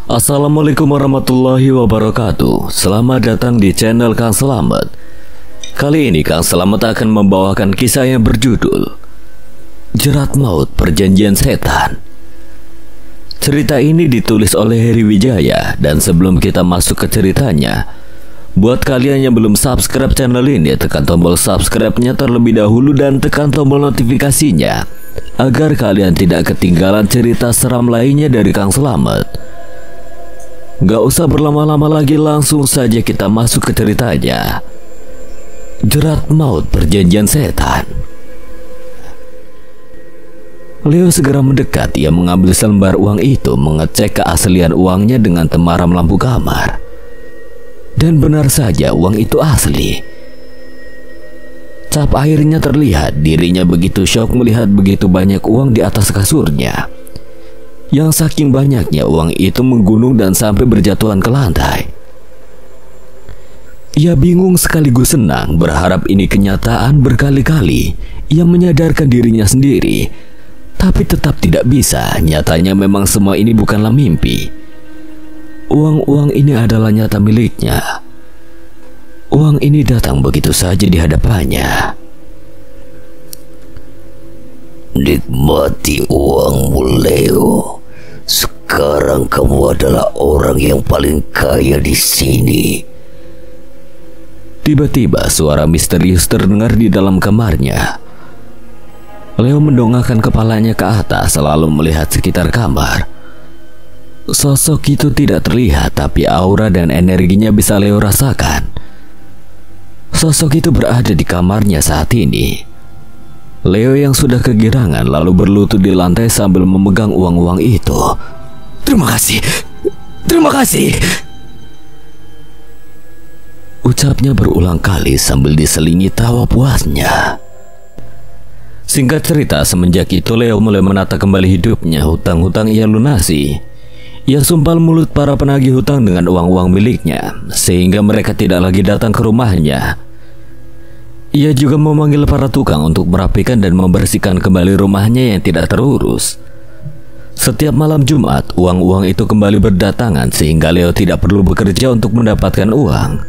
Assalamualaikum warahmatullahi wabarakatuh. Selamat datang di channel Kang Selamat. Kali ini Kang Selamat akan membawakan kisah yang berjudul Jerat Maut Perjanjian Setan. Cerita ini ditulis oleh Heri Wijaya. Dan sebelum kita masuk ke ceritanya, buat kalian yang belum subscribe channel ini, tekan tombol subscribe-nya terlebih dahulu dan tekan tombol notifikasinya agar kalian tidak ketinggalan cerita seram lainnya dari Kang Selamat. Gak usah berlama-lama lagi, langsung saja kita masuk ke ceritanya. Jerat Maut Perjanjian Setan. Leo segera mendekat. Ia mengambil selembar uang itu, mengecek keaslian uangnya dengan temaram lampu kamar. Dan benar saja, uang itu asli. Cap airnya terlihat. Dirinya begitu syok melihat begitu banyak uang di atas kasurnya, yang saking banyaknya uang itu menggunung dan sampai berjatuhan ke lantai. Ia bingung sekaligus senang, berharap ini kenyataan berkali-kali. Ia menyadarkan dirinya sendiri, tapi tetap tidak bisa. Nyatanya memang semua ini bukanlah mimpi. Uang-uang ini adalah nyata miliknya. Uang ini datang begitu saja di hadapannya. Nikmati uangmu, Leo. Sekarang kamu adalah orang yang paling kaya di sini. Tiba-tiba suara misterius terdengar di dalam kamarnya. Leo mendongakkan kepalanya ke atas, selalu melihat sekitar kamar. Sosok itu tidak terlihat, tapi aura dan energinya bisa Leo rasakan. Sosok itu berada di kamarnya saat ini. Leo yang sudah kegirangan lalu berlutut di lantai sambil memegang uang-uang itu. Terima kasih. Terima kasih. Ucapnya berulang kali sambil diselingi tawa puasnya. Singkat cerita, semenjak itu Leo mulai menata kembali hidupnya. Hutang-hutang ia lunasi. Ia sumpal mulut para penagih hutang dengan uang-uang miliknya, sehingga mereka tidak lagi datang ke rumahnya. Ia juga memanggil para tukang untuk merapikan dan membersihkan kembali rumahnya yang tidak terurus. Setiap malam Jumat, uang-uang itu kembali berdatangan sehingga Leo tidak perlu bekerja untuk mendapatkan uang.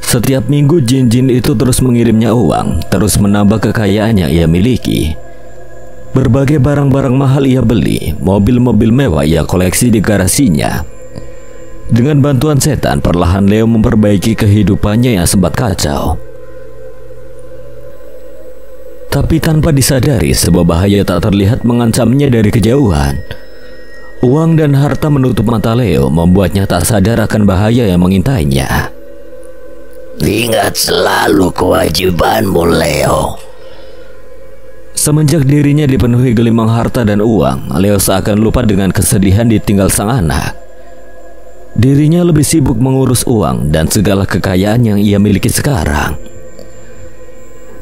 Setiap minggu jin-jin itu terus mengirimnya uang, terus menambah kekayaan yang ia miliki. Berbagai barang-barang mahal ia beli, mobil-mobil mewah ia koleksi di garasinya. Dengan bantuan setan, perlahan Leo memperbaiki kehidupannya yang sempat kacau. Tapi tanpa disadari, sebuah bahaya tak terlihat mengancamnya dari kejauhan. Uang dan harta menutup mata Leo, membuatnya tak sadar akan bahaya yang mengintainya. Ingat selalu kewajibanmu, Leo. Semenjak dirinya dipenuhi gelimang harta dan uang, Leo seakan lupa dengan kesedihan ditinggal sang anak. Dirinya lebih sibuk mengurus uang dan segala kekayaan yang ia miliki sekarang.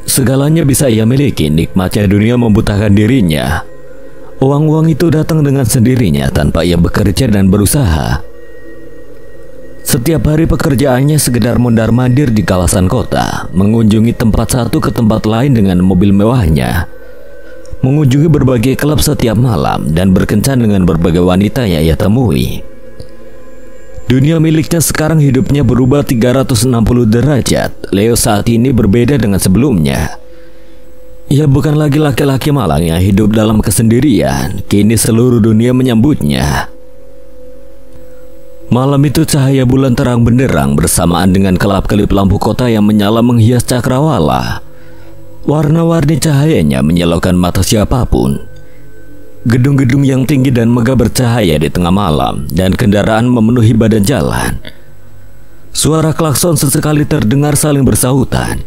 Segalanya bisa ia miliki, nikmatnya dunia membutakan dirinya. Uang-uang itu datang dengan sendirinya tanpa ia bekerja dan berusaha. Setiap hari pekerjaannya sekedar mondar-mandir di kawasan kota, mengunjungi tempat satu ke tempat lain dengan mobil mewahnya, mengunjungi berbagai klub setiap malam, dan berkencan dengan berbagai wanita yang ia temui. Dunia miliknya sekarang hidupnya berubah 360 derajat. Leo saat ini berbeda dengan sebelumnya. Ia bukan lagi laki-laki malang yang hidup dalam kesendirian. Kini seluruh dunia menyambutnya. Malam itu cahaya bulan terang benderang bersamaan dengan kelap-kelip lampu kota yang menyala menghias cakrawala. Warna-warni cahayanya menyilaukan mata siapapun. Gedung-gedung yang tinggi dan megah bercahaya di tengah malam, dan kendaraan memenuhi badan jalan. Suara klakson sesekali terdengar saling bersahutan.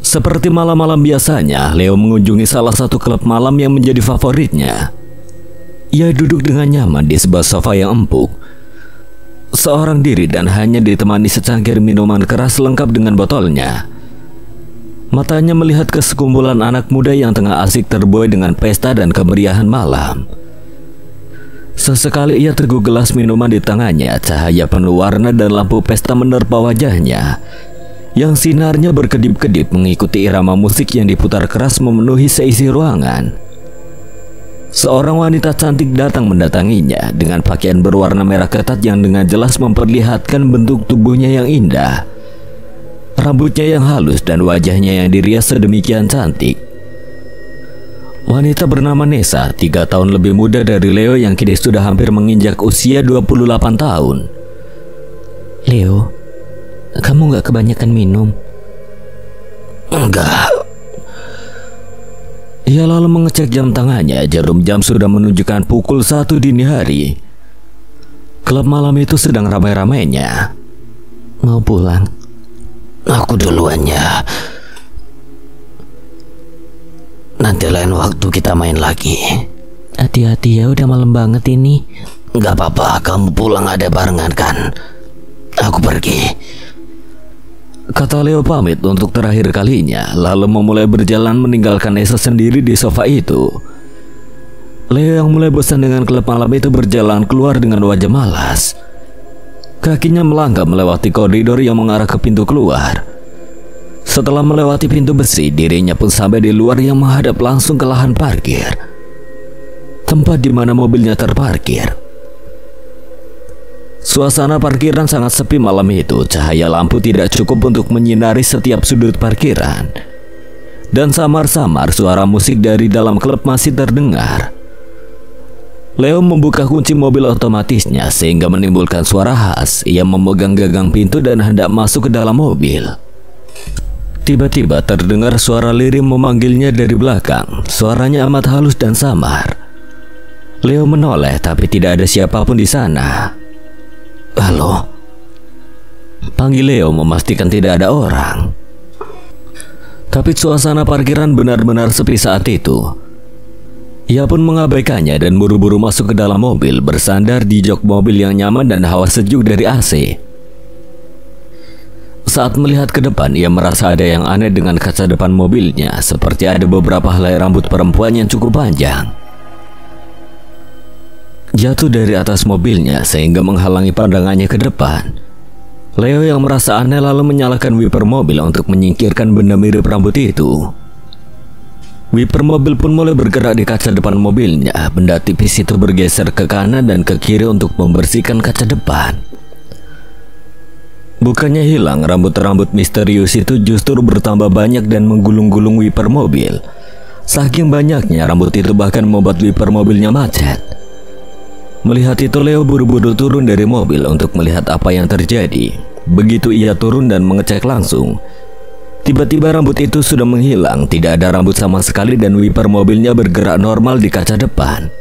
Seperti malam-malam biasanya, Leo mengunjungi salah satu klub malam yang menjadi favoritnya. Ia duduk dengan nyaman di sebuah sofa yang empuk, seorang diri dan hanya ditemani secangkir minuman keras lengkap dengan botolnya. Matanya melihat ke sekumpulan anak muda yang tengah asik terbuai dengan pesta dan kemeriahan malam. Sesekali ia teguk gelas minuman di tangannya. Cahaya penuh warna dan lampu pesta menerpa wajahnya, yang sinarnya berkedip-kedip mengikuti irama musik yang diputar keras memenuhi seisi ruangan. Seorang wanita cantik datang mendatanginya dengan pakaian berwarna merah ketat yang dengan jelas memperlihatkan bentuk tubuhnya yang indah, rambutnya yang halus dan wajahnya yang dirias sedemikian cantik. Wanita bernama Nessa, 3 tahun lebih muda dari Leo yang kini sudah hampir menginjak usia 28 tahun. Leo, kamu gak kebanyakan minum? Enggak. Ia lalu mengecek jam tangannya. Jarum jam sudah menunjukkan pukul 1 dini hari. Klub malam itu sedang ramai-ramainya. Mau pulang? Aku duluan ya. Nanti lain waktu kita main lagi. Hati-hati ya, udah malam banget ini. Gak apa-apa, kamu pulang ada barengan kan? Aku pergi. Kata Leo pamit untuk terakhir kalinya, lalu memulai berjalan meninggalkan Nessa sendiri di sofa itu. Leo yang mulai bosan dengan klub malam itu berjalan keluar dengan wajah malas. Kakinya melangkah melewati koridor yang mengarah ke pintu keluar. Setelah melewati pintu besi, dirinya pun sampai di luar yang menghadap langsung ke lahan parkir, tempat di mana mobilnya terparkir. Suasana parkiran sangat sepi malam itu. Cahaya lampu tidak cukup untuk menyinari setiap sudut parkiran, dan samar-samar suara musik dari dalam klub masih terdengar. Leo membuka kunci mobil otomatisnya sehingga menimbulkan suara khas. Ia memegang gagang pintu dan hendak masuk ke dalam mobil. Tiba-tiba terdengar suara lirih memanggilnya dari belakang. Suaranya amat halus dan samar. Leo menoleh tapi tidak ada siapapun di sana. Halo? Panggil Leo memastikan tidak ada orang. Tapi suasana parkiran benar-benar sepi saat itu. Ia pun mengabaikannya dan buru-buru masuk ke dalam mobil, bersandar di jok mobil yang nyaman dan hawa sejuk dari AC. Saat melihat ke depan, ia merasa ada yang aneh dengan kaca depan mobilnya, seperti ada beberapa helai rambut perempuan yang cukup panjang jatuh dari atas mobilnya sehingga menghalangi pandangannya ke depan. Leo yang merasa aneh lalu menyalakan wiper mobil untuk menyingkirkan benda mirip rambut itu. Wiper mobil pun mulai bergerak di kaca depan mobilnya. Benda tipis itu bergeser ke kanan dan ke kiri untuk membersihkan kaca depan. Bukannya hilang, rambut-rambut misterius itu justru bertambah banyak dan menggulung-gulung wiper mobil. Saking banyaknya rambut itu bahkan membuat wiper mobilnya macet. Melihat itu, Leo buru-buru turun dari mobil untuk melihat apa yang terjadi. Begitu ia turun dan mengecek langsung, tiba-tiba rambut itu sudah menghilang. Tidak ada rambut sama sekali dan wiper mobilnya bergerak normal di kaca depan.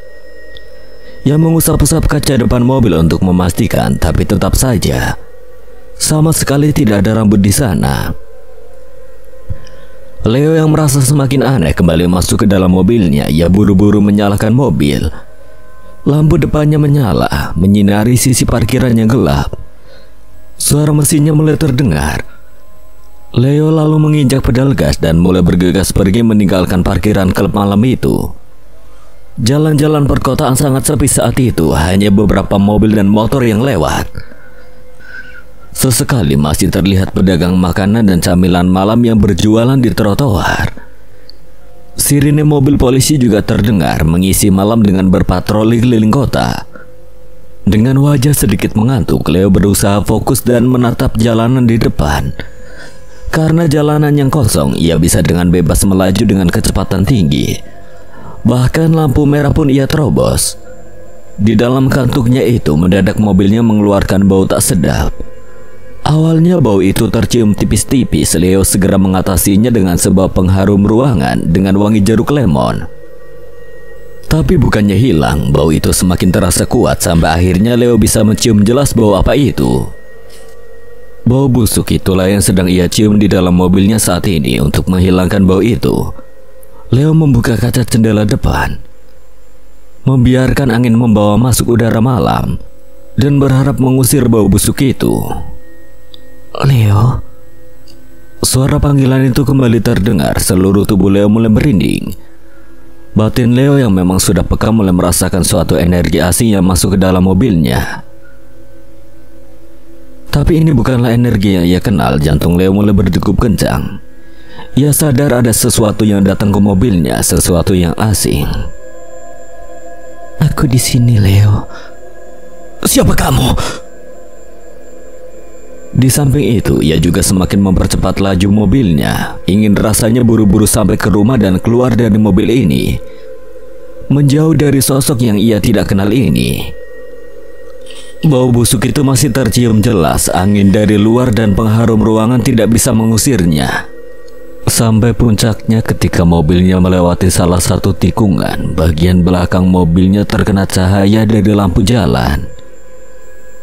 Ia mengusap-usap kaca depan mobil untuk memastikan, tapi tetap saja sama sekali tidak ada rambut di sana. Leo yang merasa semakin aneh kembali masuk ke dalam mobilnya. Ia buru-buru menyalakan mobil. Lampu depannya menyala, menyinari sisi parkiran yang gelap. Suara mesinnya mulai terdengar. Leo lalu menginjak pedal gas dan mulai bergegas pergi meninggalkan parkiran klub malam itu. Jalan-jalan perkotaan sangat sepi saat itu, hanya beberapa mobil dan motor yang lewat. Sesekali masih terlihat pedagang makanan dan camilan malam yang berjualan di trotoar. Sirine mobil polisi juga terdengar mengisi malam dengan berpatroli keliling kota. Dengan wajah sedikit mengantuk, Leo berusaha fokus dan menatap jalanan di depan. Karena jalanan yang kosong, ia bisa dengan bebas melaju dengan kecepatan tinggi. Bahkan lampu merah pun ia terobos. Di dalam kantuknya itu, mendadak mobilnya mengeluarkan bau tak sedap. Awalnya bau itu tercium tipis-tipis. Leo segera mengatasinya dengan sebuah pengharum ruangan dengan wangi jeruk lemon. Tapi bukannya hilang, bau itu semakin terasa kuat sampai akhirnya Leo bisa mencium jelas bau apa itu. Bau busuk itulah yang sedang ia cium di dalam mobilnya saat ini. Untuk menghilangkan bau itu, Leo membuka kaca jendela depan, membiarkan angin membawa masuk udara malam, dan berharap mengusir bau busuk itu. Leo. Suara panggilan itu kembali terdengar. Seluruh tubuh Leo mulai merinding. Batin Leo yang memang sudah peka mulai merasakan suatu energi asing yang masuk ke dalam mobilnya. Tapi ini bukanlah energi yang ia kenal. Jantung Leo mulai berdegup kencang. Ia sadar ada sesuatu yang datang ke mobilnya, sesuatu yang asing. Aku di sini, Leo. Siapa kamu? Di samping itu, ia juga semakin mempercepat laju mobilnya. Ingin rasanya buru-buru sampai ke rumah dan keluar dari mobil ini, menjauh dari sosok yang ia tidak kenal ini. Bau busuk itu masih tercium jelas. Angin dari luar dan pengharum ruangan tidak bisa mengusirnya. Sampai puncaknya ketika mobilnya melewati salah satu tikungan, bagian belakang mobilnya terkena cahaya dari lampu jalan,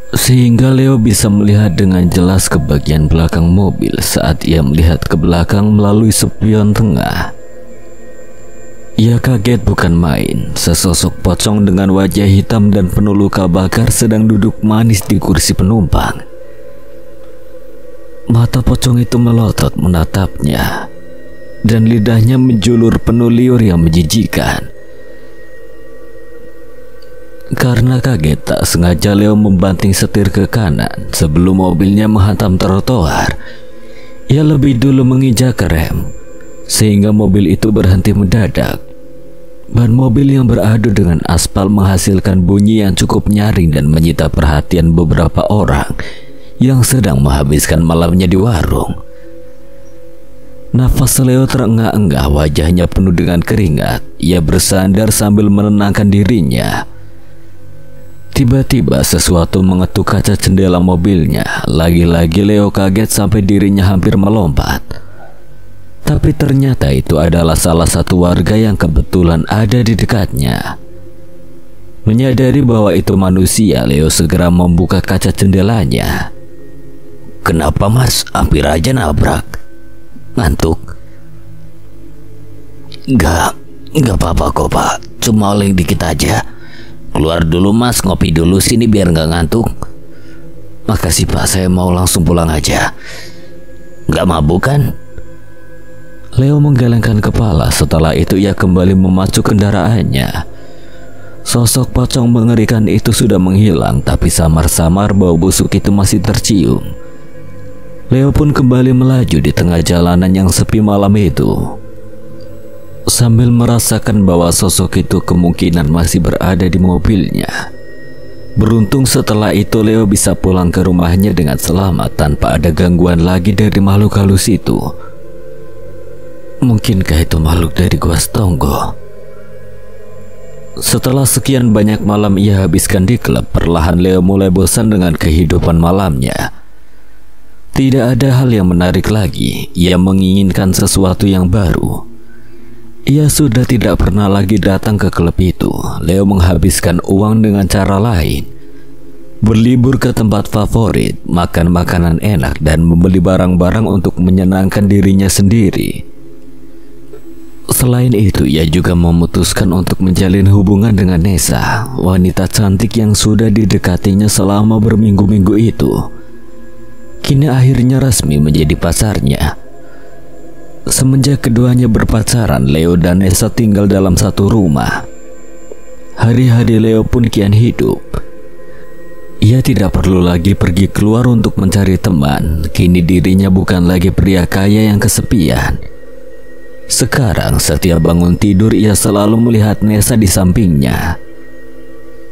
sehingga Leo bisa melihat dengan jelas ke bagian belakang mobil saat ia melihat ke belakang melalui spion tengah. Ia kaget bukan main. Sesosok pocong dengan wajah hitam dan penuh luka bakar sedang duduk manis di kursi penumpang. Mata pocong itu melotot menatapnya, dan lidahnya menjulur penuh liur yang menjijikan. Karena kaget, tak sengaja Leo membanting setir ke kanan sebelum mobilnya menghantam trotoar. Ia lebih dulu menginjak rem, sehingga mobil itu berhenti mendadak. Ban mobil yang beradu dengan aspal menghasilkan bunyi yang cukup nyaring dan menyita perhatian beberapa orang yang sedang menghabiskan malamnya di warung. Nafas Leo terengah-engah, wajahnya penuh dengan keringat. Ia bersandar sambil menenangkan dirinya. Tiba-tiba sesuatu mengetuk kaca jendela mobilnya. Lagi-lagi Leo kaget sampai dirinya hampir melompat. Tapi ternyata itu adalah salah satu warga yang kebetulan ada di dekatnya. Menyadari bahwa itu manusia, Leo segera membuka kaca jendelanya. Kenapa mas? Hampir aja nabrak. Ngantuk? Enggak apa-apa kok pak. Cuma oleng dikit aja. Keluar dulu mas, ngopi dulu sini biar nggak ngantuk. Makasih pak, saya mau langsung pulang aja. Nggak mabuk kan? Leo menggelengkan kepala. Setelah itu ia kembali memacu kendaraannya. Sosok pocong mengerikan itu sudah menghilang, tapi samar-samar bau busuk itu masih tercium. Leo pun kembali melaju di tengah jalanan yang sepi malam itu, sambil merasakan bahwa sosok itu kemungkinan masih berada di mobilnya. Beruntung setelah itu Leo bisa pulang ke rumahnya dengan selamat tanpa ada gangguan lagi dari makhluk halus itu. Mungkinkah itu makhluk dari Gua Setonggo? Setelah sekian banyak malam ia habiskan di klub, perlahan Leo mulai bosan dengan kehidupan malamnya. Tidak ada hal yang menarik lagi. Ia menginginkan sesuatu yang baru. Ia sudah tidak pernah lagi datang ke klub itu. Leo menghabiskan uang dengan cara lain. Berlibur ke tempat favorit, makan makanan enak, dan membeli barang-barang untuk menyenangkan dirinya sendiri. Selain itu, ia juga memutuskan untuk menjalin hubungan dengan Nessa, wanita cantik yang sudah didekatinya selama berminggu-minggu itu. Kini akhirnya resmi menjadi pacarnya. Semenjak keduanya berpacaran, Leo dan Nessa tinggal dalam satu rumah. Hari-hari Leo pun kian hidup. Ia tidak perlu lagi pergi keluar untuk mencari teman. Kini dirinya bukan lagi pria kaya yang kesepian. Sekarang setiap bangun tidur ia selalu melihat Nessa di sampingnya.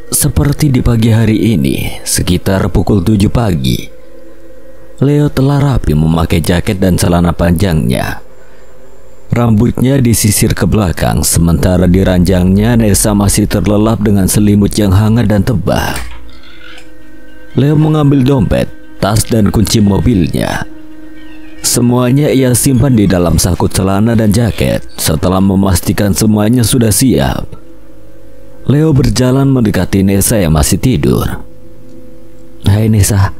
Seperti di pagi hari ini, sekitar pukul 7 pagi. Leo telah rapi memakai jaket dan celana panjangnya. Rambutnya disisir ke belakang, sementara di ranjangnya Nessa masih terlelap dengan selimut yang hangat dan tebal. Leo mengambil dompet, tas, dan kunci mobilnya. Semuanya ia simpan di dalam saku celana dan jaket. Setelah memastikan semuanya sudah siap, Leo berjalan mendekati Nessa yang masih tidur. "Hai Nessa."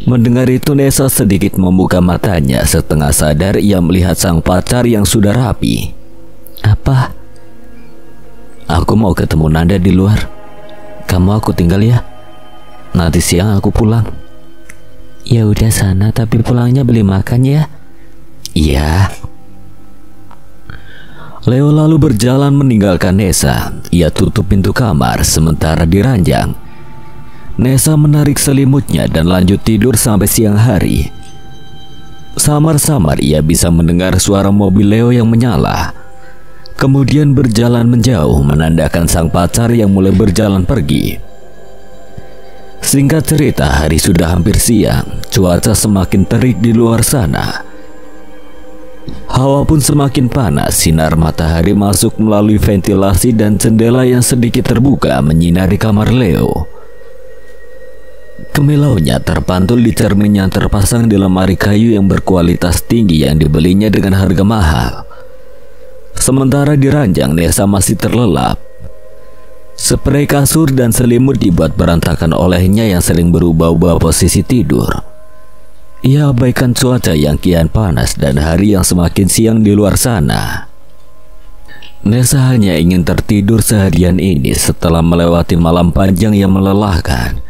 Mendengar itu Nessa sedikit membuka matanya. Setengah sadar ia melihat sang pacar yang sudah rapi. "Apa?" "Aku mau ketemu Nanda di luar. Kamu aku tinggal ya. Nanti siang aku pulang." "Ya udah sana, tapi pulangnya beli makan ya." "Iya." Leo lalu berjalan meninggalkan Nessa. Ia tutup pintu kamar, sementara di ranjang Nessa menarik selimutnya dan lanjut tidur sampai siang hari. Samar-samar ia bisa mendengar suara mobil Leo yang menyala. kemudian berjalan menjauh menandakan sang pacar yang mulai berjalan pergi. Singkat cerita, hari sudah hampir siang, cuaca semakin terik di luar sana. Hawa pun semakin panas, sinar matahari masuk melalui ventilasi dan jendela yang sedikit terbuka menyinari kamar Leo. Kemilaunya terpantul di cermin yang terpasang di lemari kayu yang berkualitas tinggi yang dibelinya dengan harga mahal. Sementara di ranjang, Nessa masih terlelap. Spray kasur dan selimut dibuat berantakan olehnya yang sering berubah-ubah posisi tidur. Ia abaikan cuaca yang kian panas dan hari yang semakin siang di luar sana. Nessa hanya ingin tertidur seharian ini setelah melewati malam panjang yang melelahkan.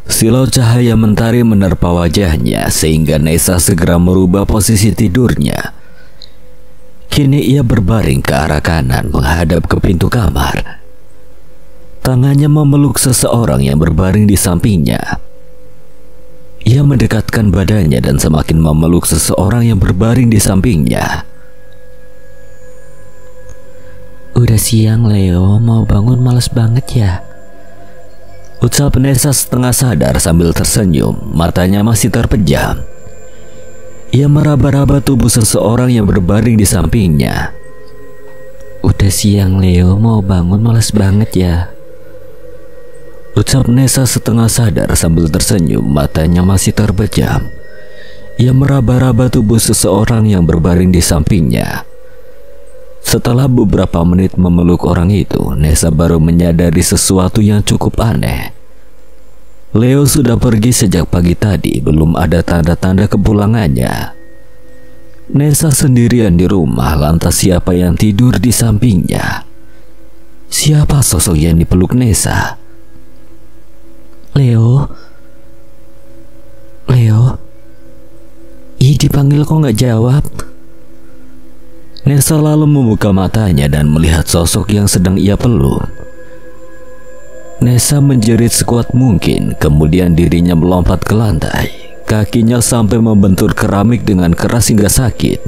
Silau cahaya mentari menerpa wajahnya sehingga Nessa segera merubah posisi tidurnya. Kini ia berbaring ke arah kanan menghadap ke pintu kamar. Tangannya memeluk seseorang yang berbaring di sampingnya. Ia mendekatkan badannya dan semakin memeluk seseorang yang berbaring di sampingnya. Udah siang Leo, mau bangun males banget ya? Ucap Nessa setengah sadar sambil tersenyum, matanya masih terpejam. Ia meraba-raba tubuh seseorang yang berbaring di sampingnya. Udah siang Leo, mau bangun males banget ya? Ucap Nessa setengah sadar sambil tersenyum, matanya masih terpejam. Ia meraba-raba tubuh seseorang yang berbaring di sampingnya. Setelah beberapa menit memeluk orang itu, Nessa baru menyadari sesuatu yang cukup aneh. Leo sudah pergi sejak pagi tadi, belum ada tanda-tanda kepulangannya. Nessa sendirian di rumah, lantas siapa yang tidur di sampingnya? Siapa sosok yang dipeluk Nessa? Leo, ih dipanggil kok nggak jawab? Nessa lalu membuka matanya dan melihat sosok yang sedang ia peluk. Nessa menjerit sekuat mungkin, kemudian dirinya melompat ke lantai. Kakinya sampai membentur keramik dengan keras hingga sakit.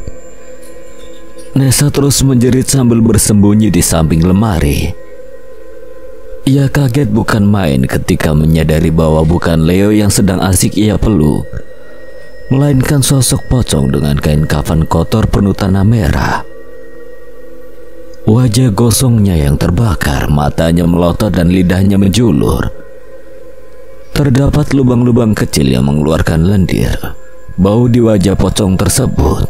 Nessa terus menjerit sambil bersembunyi di samping lemari. Ia kaget bukan main ketika menyadari bahwa bukan Leo yang sedang asik ia peluk, melainkan sosok pocong dengan kain kafan kotor penuh tanah merah. Wajah gosongnya yang terbakar, matanya melotot dan lidahnya menjulur. Terdapat lubang-lubang kecil yang mengeluarkan lendir. Bau di wajah pocong tersebut.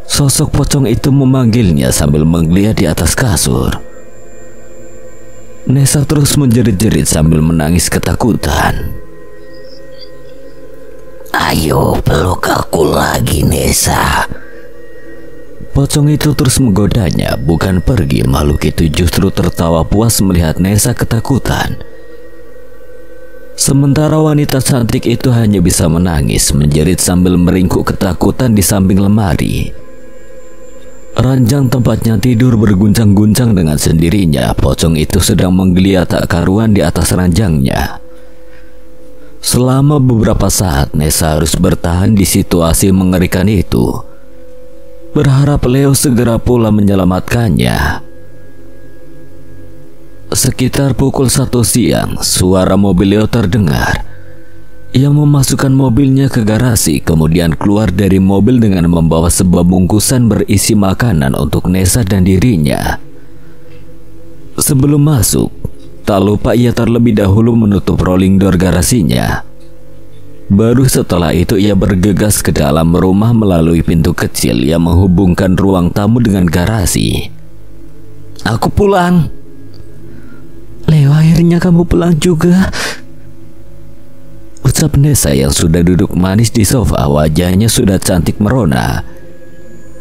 Sosok pocong itu memanggilnya sambil menggeliat di atas kasur. Nessa terus menjerit-jerit sambil menangis ketakutan. Ayo peluk aku lagi Nessa. Pocong itu terus menggodanya, bukan pergi. Makhluk itu justru tertawa puas melihat Nessa ketakutan. Sementara wanita cantik itu hanya bisa menangis, menjerit sambil meringkuk ketakutan di samping lemari. Ranjang tempatnya tidur berguncang-guncang dengan sendirinya. Pocong itu sedang menggeliat tak karuan di atas ranjangnya. Selama beberapa saat Nessa harus bertahan di situasi mengerikan itu, berharap Leo segera pulang menyelamatkannya. Sekitar pukul 1 siang, suara mobil Leo terdengar. Ia memasukkan mobilnya ke garasi, kemudian keluar dari mobil dengan membawa sebuah bungkusan berisi makanan untuk Nessa dan dirinya. Sebelum masuk, tak lupa ia terlebih dahulu menutup rolling door garasinya. Baru setelah itu ia bergegas ke dalam rumah melalui pintu kecil yang menghubungkan ruang tamu dengan garasi. Aku pulang. Leo, akhirnya kamu pulang juga. Ucap Nessa yang sudah duduk manis di sofa, wajahnya sudah cantik merona.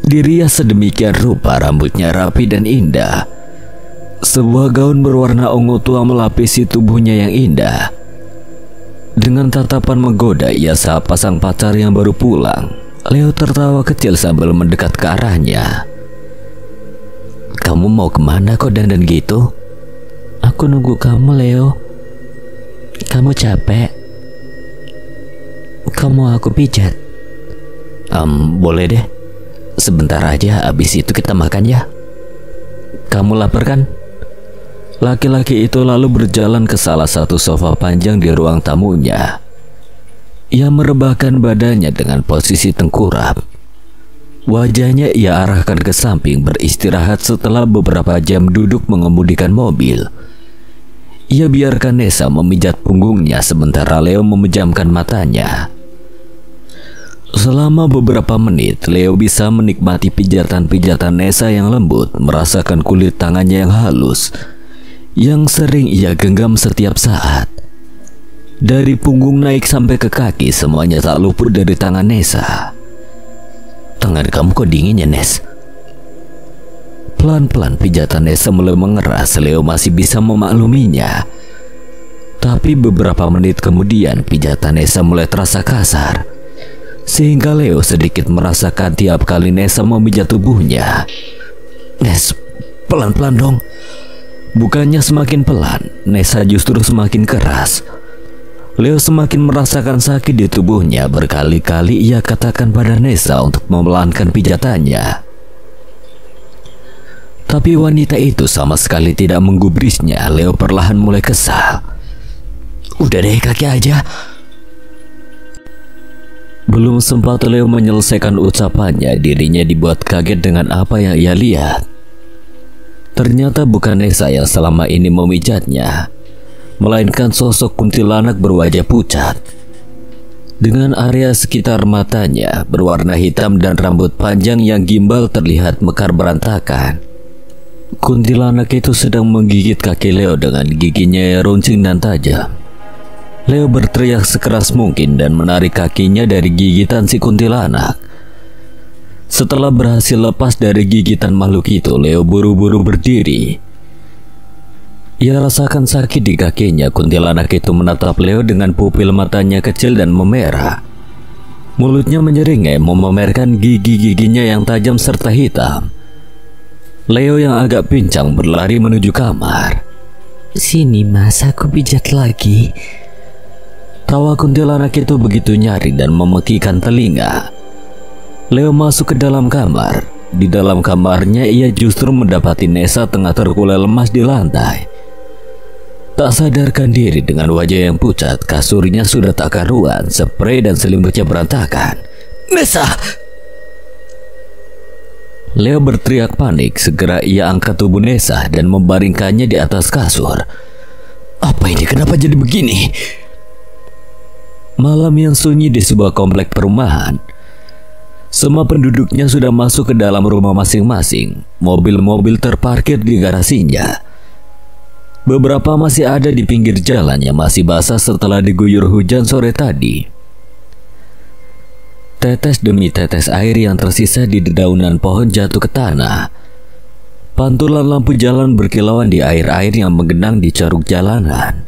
Dirias sedemikian rupa, rambutnya rapi dan indah. Sebuah gaun berwarna ungu tua melapisi tubuhnya yang indah. Dengan tatapan menggoda, ia sapa sang pacar yang baru pulang. Leo tertawa kecil sambil mendekat ke arahnya. Kamu mau kemana kok dandan gitu? Aku nunggu kamu Leo. Kamu capek? Kamu aku pijat? Boleh deh. Sebentar aja, habis itu kita makan ya. Kamu lapar kan? Laki-laki itu lalu berjalan ke salah satu sofa panjang di ruang tamunya. Ia merebahkan badannya dengan posisi tengkurap. Wajahnya ia arahkan ke samping beristirahat setelah beberapa jam duduk mengemudikan mobil. Ia biarkan Nessa memijat punggungnya sementara Leo memejamkan matanya. Selama beberapa menit, Leo bisa menikmati pijatan-pijatan Nessa yang lembut, merasakan kulit tangannya yang halus, yang sering ia genggam setiap saat. Dari punggung naik sampai ke kaki, semuanya tak luput dari tangan Nessa. Tangan kamu kok dingin ya, Nes? Pelan-pelan pijatan Nessa mulai mengeras. Leo masih bisa memakluminya. Tapi beberapa menit kemudian, pijatan Nessa mulai terasa kasar, sehingga Leo sedikit merasakan tiap kali Nessa memijat tubuhnya. Nes, pelan-pelan dong. Bukannya semakin pelan, Nessa justru semakin keras. Leo semakin merasakan sakit di tubuhnya. Berkali-kali ia katakan pada Nessa untuk memelankan pijatannya. Tapi wanita itu sama sekali tidak menggubrisnya. Leo perlahan mulai kesal. Udah deh, kaki aja. Belum sempat Leo menyelesaikan ucapannya, dirinya dibuat kaget dengan apa yang ia lihat. Ternyata bukan Nessa yang selama ini memijatnya, melainkan sosok kuntilanak berwajah pucat. Dengan area sekitar matanya berwarna hitam dan rambut panjang yang gimbal terlihat mekar berantakan. Kuntilanak itu sedang menggigit kaki Leo dengan giginya yang runcing dan tajam. Leo berteriak sekeras mungkin dan menarik kakinya dari gigitan si kuntilanak. Setelah berhasil lepas dari gigitan makhluk itu, Leo buru-buru berdiri. Ia rasakan sakit di kakinya. Kuntilanak itu menatap Leo dengan pupil matanya kecil dan memerah. Mulutnya menyeringai memamerkan gigi-giginya yang tajam serta hitam. Leo yang agak pincang berlari menuju kamar. Sini mas, aku pijat lagi. Tawa kuntilanak itu begitu nyaring dan memekikan telinga. Leo masuk ke dalam kamar. Di dalam kamarnya ia justru mendapati Nessa tengah terkulai lemas di lantai. Tak sadarkan diri dengan wajah yang pucat, kasurnya sudah tak karuan, spray dan selimutnya berantakan. Nessa! Leo berteriak panik. Segera ia angkat tubuh Nessa dan membaringkannya di atas kasur. Apa ini? Kenapa jadi begini? Malam yang sunyi di sebuah komplek perumahan. Semua penduduknya sudah masuk ke dalam rumah masing-masing. Mobil-mobil terparkir di garasinya. Beberapa masih ada di pinggir jalan yang masih basah setelah diguyur hujan sore tadi. Tetes demi tetes air yang tersisa di dedaunan pohon jatuh ke tanah. Pantulan lampu jalan berkilauan di air-air yang menggenang di ceruk jalanan.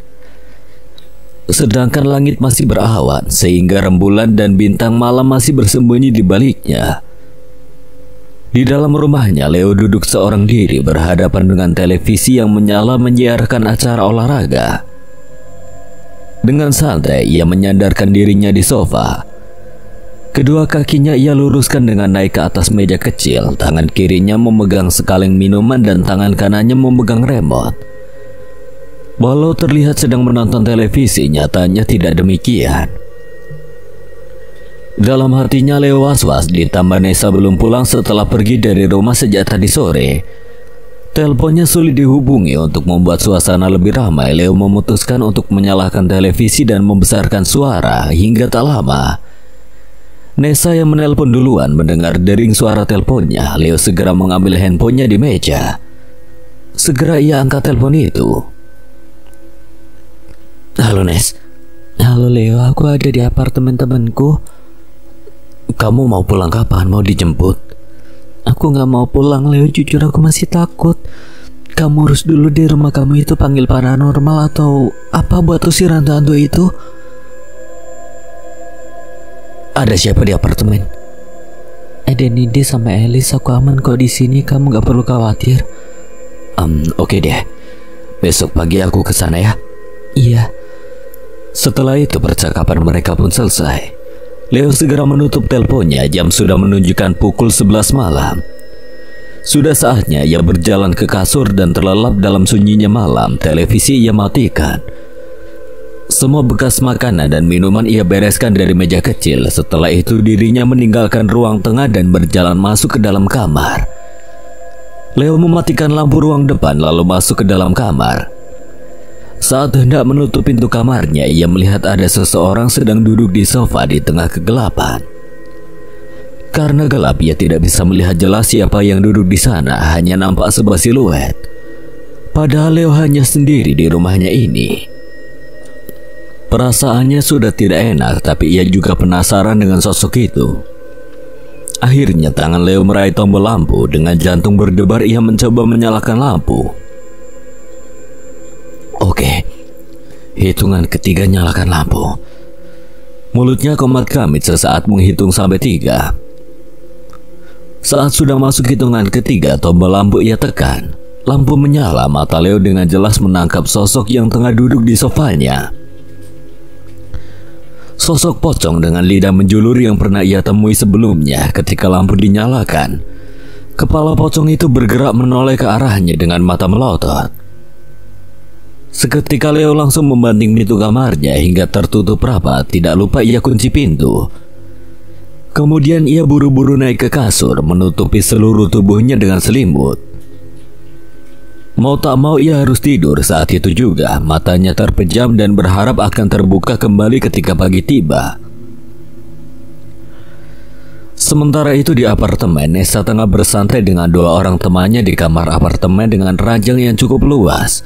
Sedangkan langit masih berawan, sehingga rembulan dan bintang malam masih bersembunyi di baliknya. Di dalam rumahnya, Leo duduk seorang diri berhadapan dengan televisi yang menyala menyiarkan acara olahraga. Dengan santai, ia menyandarkan dirinya di sofa. Kedua kakinya ia luruskan dengan naik ke atas meja kecil. Tangan kirinya memegang sekaleng minuman dan tangan kanannya memegang remote. Walau terlihat sedang menonton televisi, nyatanya tidak demikian. Dalam hatinya Leo was-was, ditambah Nessa belum pulang setelah pergi dari rumah sejak tadi sore. Teleponnya sulit dihubungi. Untuk membuat suasana lebih ramai, Leo memutuskan untuk menyalakan televisi dan membesarkan suara. Hingga tak lama, Nessa yang menelpon duluan mendengar dering suara teleponnya. Leo segera mengambil handphonenya di meja. Segera ia angkat telepon itu. Halo Nes. Halo Leo, aku ada di apartemen temanku. Kamu mau pulang kapan? Mau dijemput? Aku gak mau pulang Leo, jujur aku masih takut. Kamu urus dulu di rumah kamu itu, panggil paranormal atau apa buat usir hantu-hantu itu. Ada siapa di apartemen? Ada Nidi sama Elis, aku aman kok di sini, kamu gak perlu khawatir. Oke deh. Besok pagi aku kesana ya. Iya. Setelah itu percakapan mereka pun selesai. Leo segera menutup teleponnya. Jam sudah menunjukkan pukul 11 malam. Sudah saatnya ia berjalan ke kasur dan terlelap dalam sunyinya malam. Televisi ia matikan. Semua bekas makanan dan minuman ia bereskan dari meja kecil. Setelah itu dirinya meninggalkan ruang tengah dan berjalan masuk ke dalam kamar. Leo mematikan lampu ruang depan lalu masuk ke dalam kamar. Saat hendak menutup pintu kamarnya, ia melihat ada seseorang sedang duduk di sofa di tengah kegelapan. Karena gelap, ia tidak bisa melihat jelas siapa yang duduk di sana, hanya nampak sebuah siluet. Padahal Leo hanya sendiri di rumahnya ini. Perasaannya sudah tidak enak, tapi ia juga penasaran dengan sosok itu. Akhirnya tangan Leo meraih tombol lampu. Dengan jantung berdebar, ia mencoba menyalakan lampu. Oke, hitungan ketiga nyalakan lampu. Mulutnya komat kamit sesaat menghitung sampai 3. Saat sudah masuk hitungan ketiga, tombol lampu ia tekan. Lampu menyala, mata Leo dengan jelas menangkap sosok yang tengah duduk di sofanya. Sosok pocong dengan lidah menjulur yang pernah ia temui sebelumnya. Ketika lampu dinyalakan, kepala pocong itu bergerak menoleh ke arahnya dengan mata melotot. Seketika Leo langsung membanting pintu kamarnya hingga tertutup rapat. Tidak lupa ia kunci pintu. Kemudian ia buru-buru naik ke kasur, menutupi seluruh tubuhnya dengan selimut. Mau tak mau ia harus tidur. Saat itu juga matanya terpejam dan berharap akan terbuka kembali ketika pagi tiba. Sementara itu di apartemen, Nessa tengah bersantai dengan 2 orang temannya di kamar apartemen dengan ranjang yang cukup luas.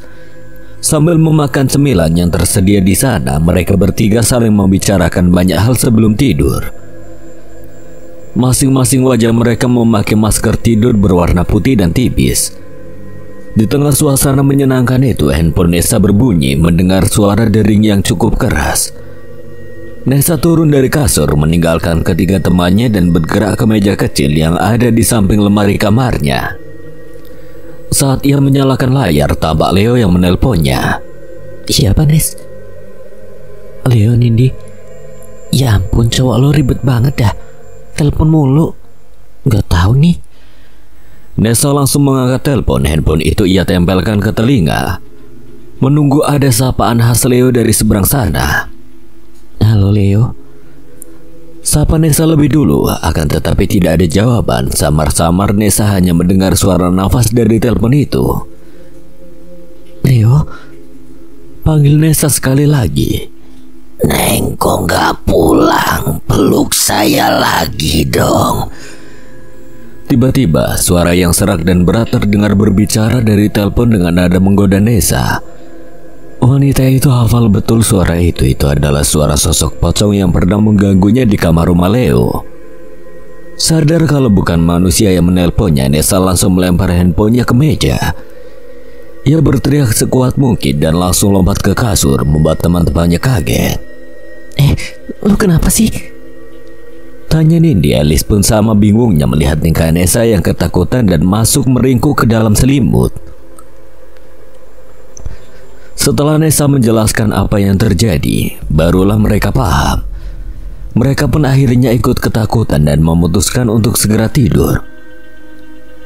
Sambil memakan cemilan yang tersedia di sana, mereka bertiga saling membicarakan banyak hal sebelum tidur. Masing-masing wajah mereka memakai masker tidur berwarna putih dan tipis. Di tengah suasana menyenangkan itu, handphone Nessa berbunyi mendengar suara dering yang cukup keras. Nessa turun dari kasur, meninggalkan ketiga temannya dan bergerak ke meja kecil yang ada di samping lemari kamarnya. Saat ia menyalakan layar, tampak Leo yang menelponnya. Siapa, Nes? Leo, Nindi. Ya ampun, cowok lo ribet banget dah. Telepon mulu. Gak tahu nih. Nessa langsung mengangkat telepon. Handphone itu ia tempelkan ke telinga, menunggu ada sapaan khas Leo dari seberang sana. Halo, Leo. Sapa Nessa lebih dulu, akan tetapi tidak ada jawaban. Samar-samar Nessa hanya mendengar suara nafas dari telepon itu. Leo, panggil Nessa sekali lagi. Neng, kok gak pulang? Peluk saya lagi dong. Tiba-tiba suara yang serak dan berat terdengar berbicara dari telepon dengan nada menggoda Nessa. Wanita itu hafal betul suara itu. Itu adalah suara sosok pocong yang pernah mengganggunya di kamar rumah Leo. Sadar kalau bukan manusia yang menelponnya, Nessa langsung melempar handphonenya ke meja. Ia berteriak sekuat mungkin dan langsung lompat ke kasur, membuat teman-temannya kaget. Lu kenapa sih? Tanya Nindi. Alice pun sama bingungnya melihat tingkah Nessa yang ketakutan dan masuk meringkuk ke dalam selimut. Setelah Nessa menjelaskan apa yang terjadi, barulah mereka paham. Mereka pun akhirnya ikut ketakutan dan memutuskan untuk segera tidur.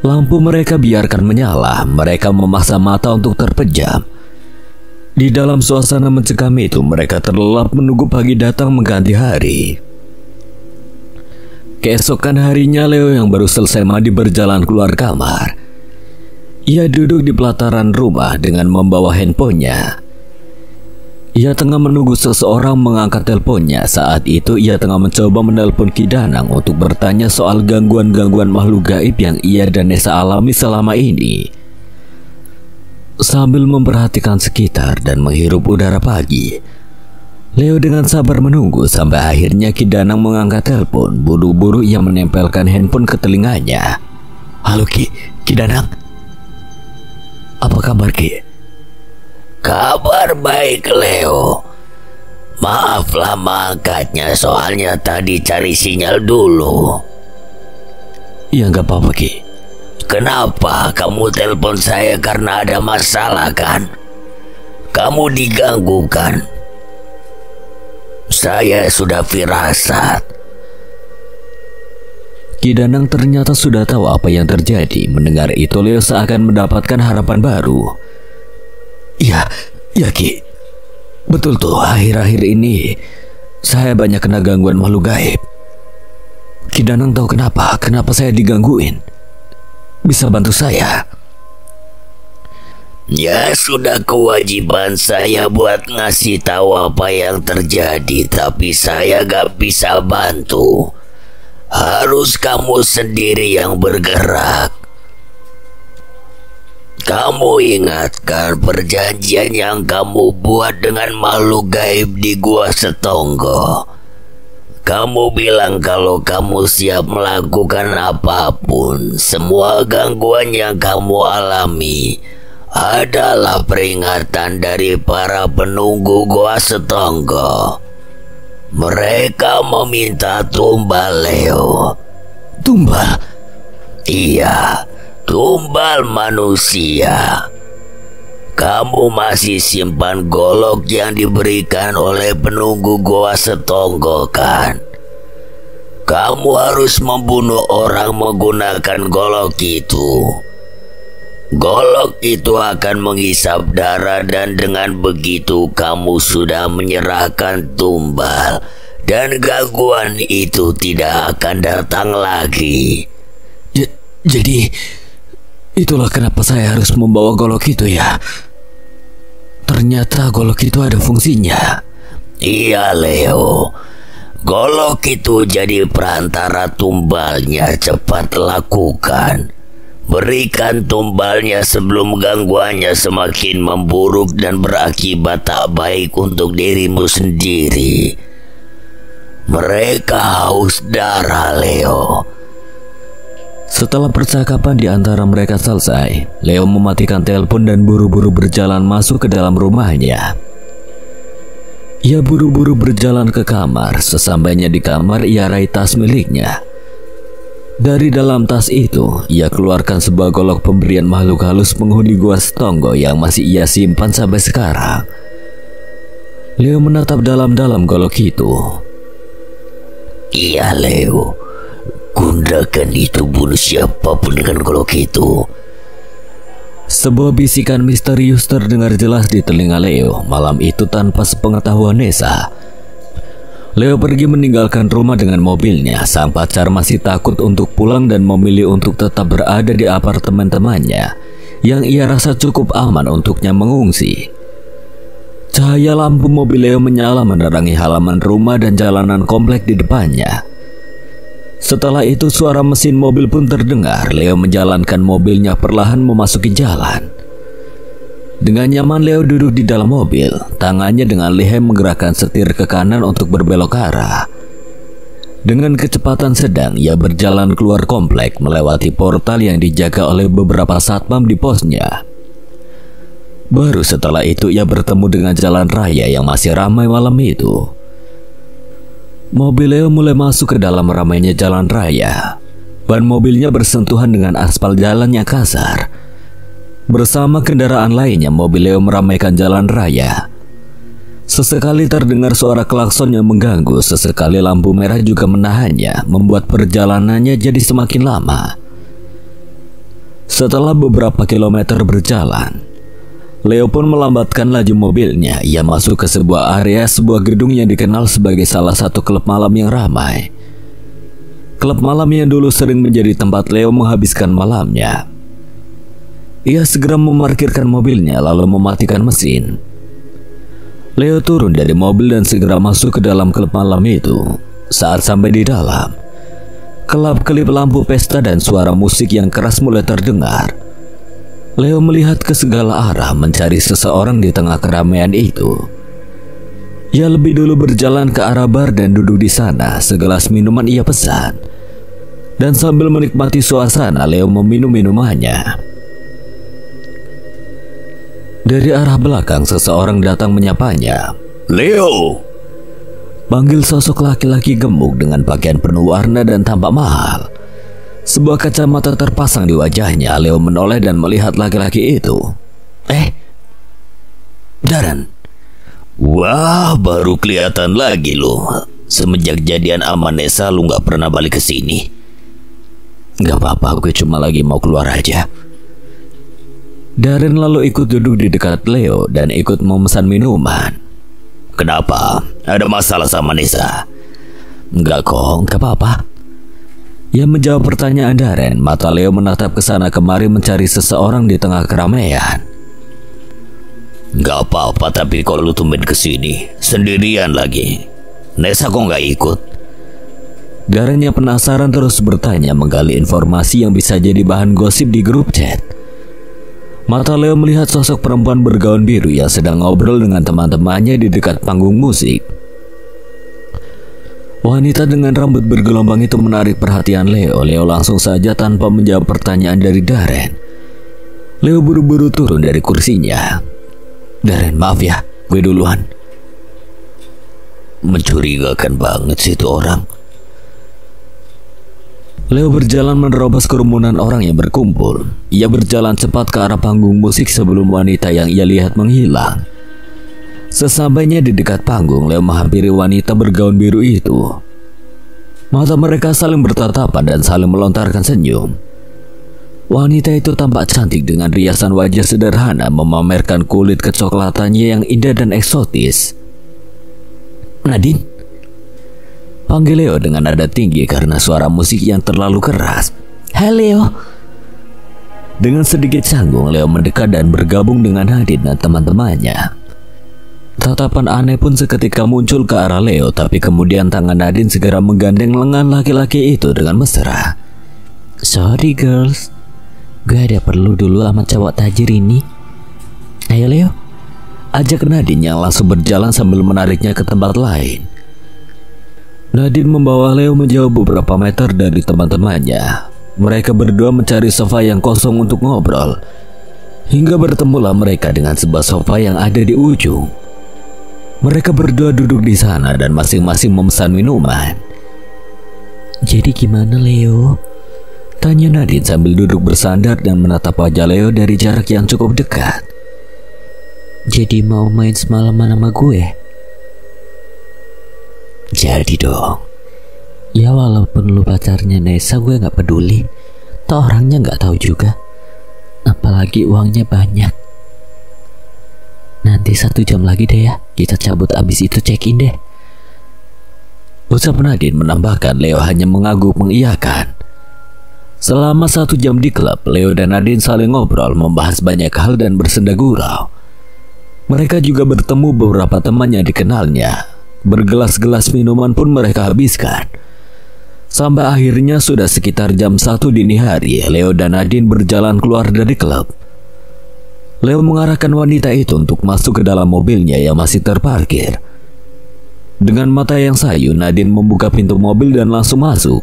Lampu mereka biarkan menyala. Mereka memaksa mata untuk terpejam. Di dalam suasana mencekam itu, mereka terlelap menunggu pagi datang mengganti hari. Keesokan harinya, Leo yang baru selesai mandi berjalan keluar kamar. Ia duduk di pelataran rumah dengan membawa handphonenya. Ia tengah menunggu seseorang mengangkat teleponnya. Saat itu ia tengah mencoba menelpon Ki Danang untuk bertanya soal gangguan-gangguan makhluk gaib yang ia dan Nessa alami selama ini. Sambil memperhatikan sekitar dan menghirup udara pagi, Leo dengan sabar menunggu sampai akhirnya Ki Danang mengangkat telepon. Buru-buru ia menempelkan handphone ke telinganya. Halo Ki Danang. Apa kabar Ki? Kabar baik Leo. Maaf lama angkatnya, soalnya tadi cari sinyal dulu. Ya nggak apa-apa Ki. Kenapa kamu telepon saya? Karena ada masalah kan? Kamu diganggu kan? Saya sudah firasat. Ki Danang ternyata sudah tahu apa yang terjadi. Mendengar itu, Leo seakan mendapatkan harapan baru. Ya Ki, betul tuh, akhir-akhir ini saya banyak kena gangguan makhluk gaib. Ki Danang tahu kenapa saya digangguin. Bisa bantu saya? Ya sudah kewajiban saya buat ngasih tahu apa yang terjadi, tapi saya gak bisa bantu. Harus kamu sendiri yang bergerak. Kamu ingatkan perjanjian yang kamu buat dengan makhluk gaib di Gua Setonggo. Kamu bilang kalau kamu siap melakukan apapun. Semua gangguan yang kamu alami adalah peringatan dari para penunggu Gua Setonggo. Mereka meminta tumbal, Leo. Tumbal? Iya, tumbal manusia. Kamu masih simpan golok yang diberikan oleh penunggu Gua Setonggo, kan? Kamu harus membunuh orang menggunakan golok itu. Golok itu akan menghisap darah, dan dengan begitu kamu sudah menyerahkan tumbal, dan gangguan itu tidak akan datang lagi. Jadi itulah kenapa saya harus membawa golok itu ya. Ternyata golok itu ada fungsinya. Iya, Leo. Golok itu jadi perantara tumbalnya. Cepat lakukan. Berikan tumbalnya sebelum gangguannya semakin memburuk dan berakibat tak baik untuk dirimu sendiri. Mereka haus darah, Leo. Setelah percakapan di antara mereka selesai, Leo mematikan telepon dan buru-buru berjalan masuk ke dalam rumahnya. Ia buru-buru berjalan ke kamar. Sesampainya di kamar, ia raih tas miliknya. Dari dalam tas itu, ia keluarkan sebuah golok pemberian makhluk halus penghuni Gua Setonggo yang masih ia simpan sampai sekarang. Leo menatap dalam-dalam golok itu. Iya, Leo. Gunakan itu, bunuh siapapun dengan golok itu. Sebuah bisikan misterius terdengar jelas di telinga Leo malam itu tanpa sepengetahuan Nessa. Leo pergi meninggalkan rumah dengan mobilnya. Sang pacar masih takut untuk pulang dan memilih untuk tetap berada di apartemen temannya yang ia rasa cukup aman untuknya mengungsi. Cahaya lampu mobil Leo menyala menerangi halaman rumah dan jalanan komplek di depannya. Setelah itu suara mesin mobil pun terdengar. Leo menjalankan mobilnya perlahan memasuki jalan. Dengan nyaman Leo duduk di dalam mobil. Tangannya dengan lihai menggerakkan setir ke kanan untuk berbelok arah. Dengan kecepatan sedang ia berjalan keluar komplek, melewati portal yang dijaga oleh beberapa satpam di posnya. Baru setelah itu ia bertemu dengan jalan raya yang masih ramai malam itu. Mobil Leo mulai masuk ke dalam ramainya jalan raya. Ban mobilnya bersentuhan dengan aspal jalan yang kasar. Bersama kendaraan lainnya, mobil Leo meramaikan jalan raya. Sesekali terdengar suara klakson yang mengganggu. Sesekali lampu merah juga menahannya, membuat perjalanannya jadi semakin lama. Setelah beberapa kilometer berjalan, Leo pun melambatkan laju mobilnya. Ia masuk ke sebuah area sebuah gedung yang dikenal sebagai salah satu klub malam yang ramai. Klub malam yang dulu sering menjadi tempat Leo menghabiskan malamnya. Ia segera memarkirkan mobilnya lalu mematikan mesin. Leo turun dari mobil dan segera masuk ke dalam klub malam itu. Saat sampai di dalam, kelap-kelip lampu pesta dan suara musik yang keras mulai terdengar. Leo melihat ke segala arah mencari seseorang di tengah keramaian itu. Ia lebih dulu berjalan ke arah bar dan duduk di sana. Segelas minuman ia pesan. Dan sambil menikmati suasana, Leo meminum minumannya. Dari arah belakang seseorang datang menyapanya. Leo! Panggil sosok laki-laki gemuk dengan pakaian penuh warna dan tampak mahal. Sebuah kacamata terpasang di wajahnya. Leo menoleh dan melihat laki-laki itu. Darren. Wah, baru kelihatan lagi lo. Semenjak jadian sama Nessa lu gak pernah balik ke sini. Gak apa-apa, gue cuma lagi mau keluar aja. Darren lalu ikut duduk di dekat Leo dan ikut memesan minuman. Kenapa? Ada masalah sama Nisa? Enggak kok, gak apa-apa. Ia menjawab pertanyaan Darren. Mata Leo menatap ke sana kemari mencari seseorang di tengah keramaian. Gak apa-apa, tapi kok lu tumben kesini sendirian lagi? Nisa kok gak ikut? Darren yang penasaran terus bertanya, menggali informasi yang bisa jadi bahan gosip di grup chat. Mata Leo melihat sosok perempuan bergaun biru yang sedang ngobrol dengan teman-temannya di dekat panggung musik. Wanita dengan rambut bergelombang itu menarik perhatian Leo. Leo langsung saja tanpa menjawab pertanyaan dari Darren. Leo buru-buru turun dari kursinya. Darren, maaf ya, gue duluan. Mencurigakan banget sih itu orang. Leo berjalan menerobos kerumunan orang yang berkumpul. Ia berjalan cepat ke arah panggung musik sebelum wanita yang ia lihat menghilang. Sesampainya di dekat panggung, Leo menghampiri wanita bergaun biru itu. Mata mereka saling bertatapan dan saling melontarkan senyum. Wanita itu tampak cantik dengan riasan wajah sederhana, memamerkan kulit kecoklatannya yang indah dan eksotis. Nadine? Panggil Leo dengan nada tinggi karena suara musik yang terlalu keras. Hai Leo. Dengan sedikit canggung, Leo mendekat dan bergabung dengan Nadine dan teman-temannya. Tatapan aneh pun seketika muncul ke arah Leo, tapi kemudian tangan Nadine segera menggandeng lengan laki-laki itu dengan mesra. Sorry girls, gue ada perlu dulu sama cowok tajir ini. Ayo Leo, ajak Nadine yang langsung berjalan sambil menariknya ke tempat lain. Nadine membawa Leo menjauh beberapa meter dari teman-temannya. Mereka berdua mencari sofa yang kosong untuk ngobrol. Hingga bertemulah mereka dengan sebuah sofa yang ada di ujung. Mereka berdua duduk di sana dan masing-masing memesan minuman. Jadi gimana Leo? Tanya Nadine sambil duduk bersandar dan menatap wajah Leo dari jarak yang cukup dekat. Jadi mau main semalaman sama gue? Jadi dong. Ya walaupun lu pacarnya Nesa, gue gak peduli. Toh orangnya gak tahu juga. Apalagi uangnya banyak. Nanti 1 jam lagi deh ya, kita cabut abis itu check-in deh. Ucap Nadine menambahkan. Leo hanya mengangguk mengiyakan. Selama 1 jam di klub, Leo dan Nadine saling ngobrol, membahas banyak hal dan bersenda gurau. Mereka juga bertemu beberapa teman yang dikenalnya. Bergelas-gelas minuman pun mereka habiskan. Sampai akhirnya sudah sekitar jam 1 dini hari, Leo dan Nadine berjalan keluar dari klub. Leo mengarahkan wanita itu untuk masuk ke dalam mobilnya yang masih terparkir. Dengan mata yang sayu, Nadine membuka pintu mobil dan langsung masuk.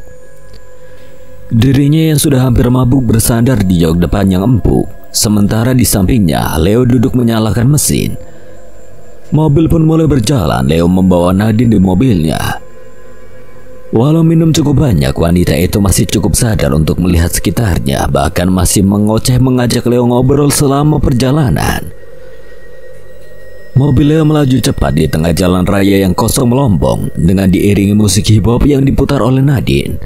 Dirinya yang sudah hampir mabuk bersandar di jok depan yang empuk. Sementara di sampingnya, Leo duduk menyalakan mesin. Mobil pun mulai berjalan. Leo membawa Nadine di mobilnya. Walau minum cukup banyak, wanita itu masih cukup sadar untuk melihat sekitarnya. Bahkan masih mengoceh mengajak Leo ngobrol selama perjalanan. Mobil Leo melaju cepat di tengah jalan raya yang kosong melompong dengan diiringi musik hip hop yang diputar oleh Nadine.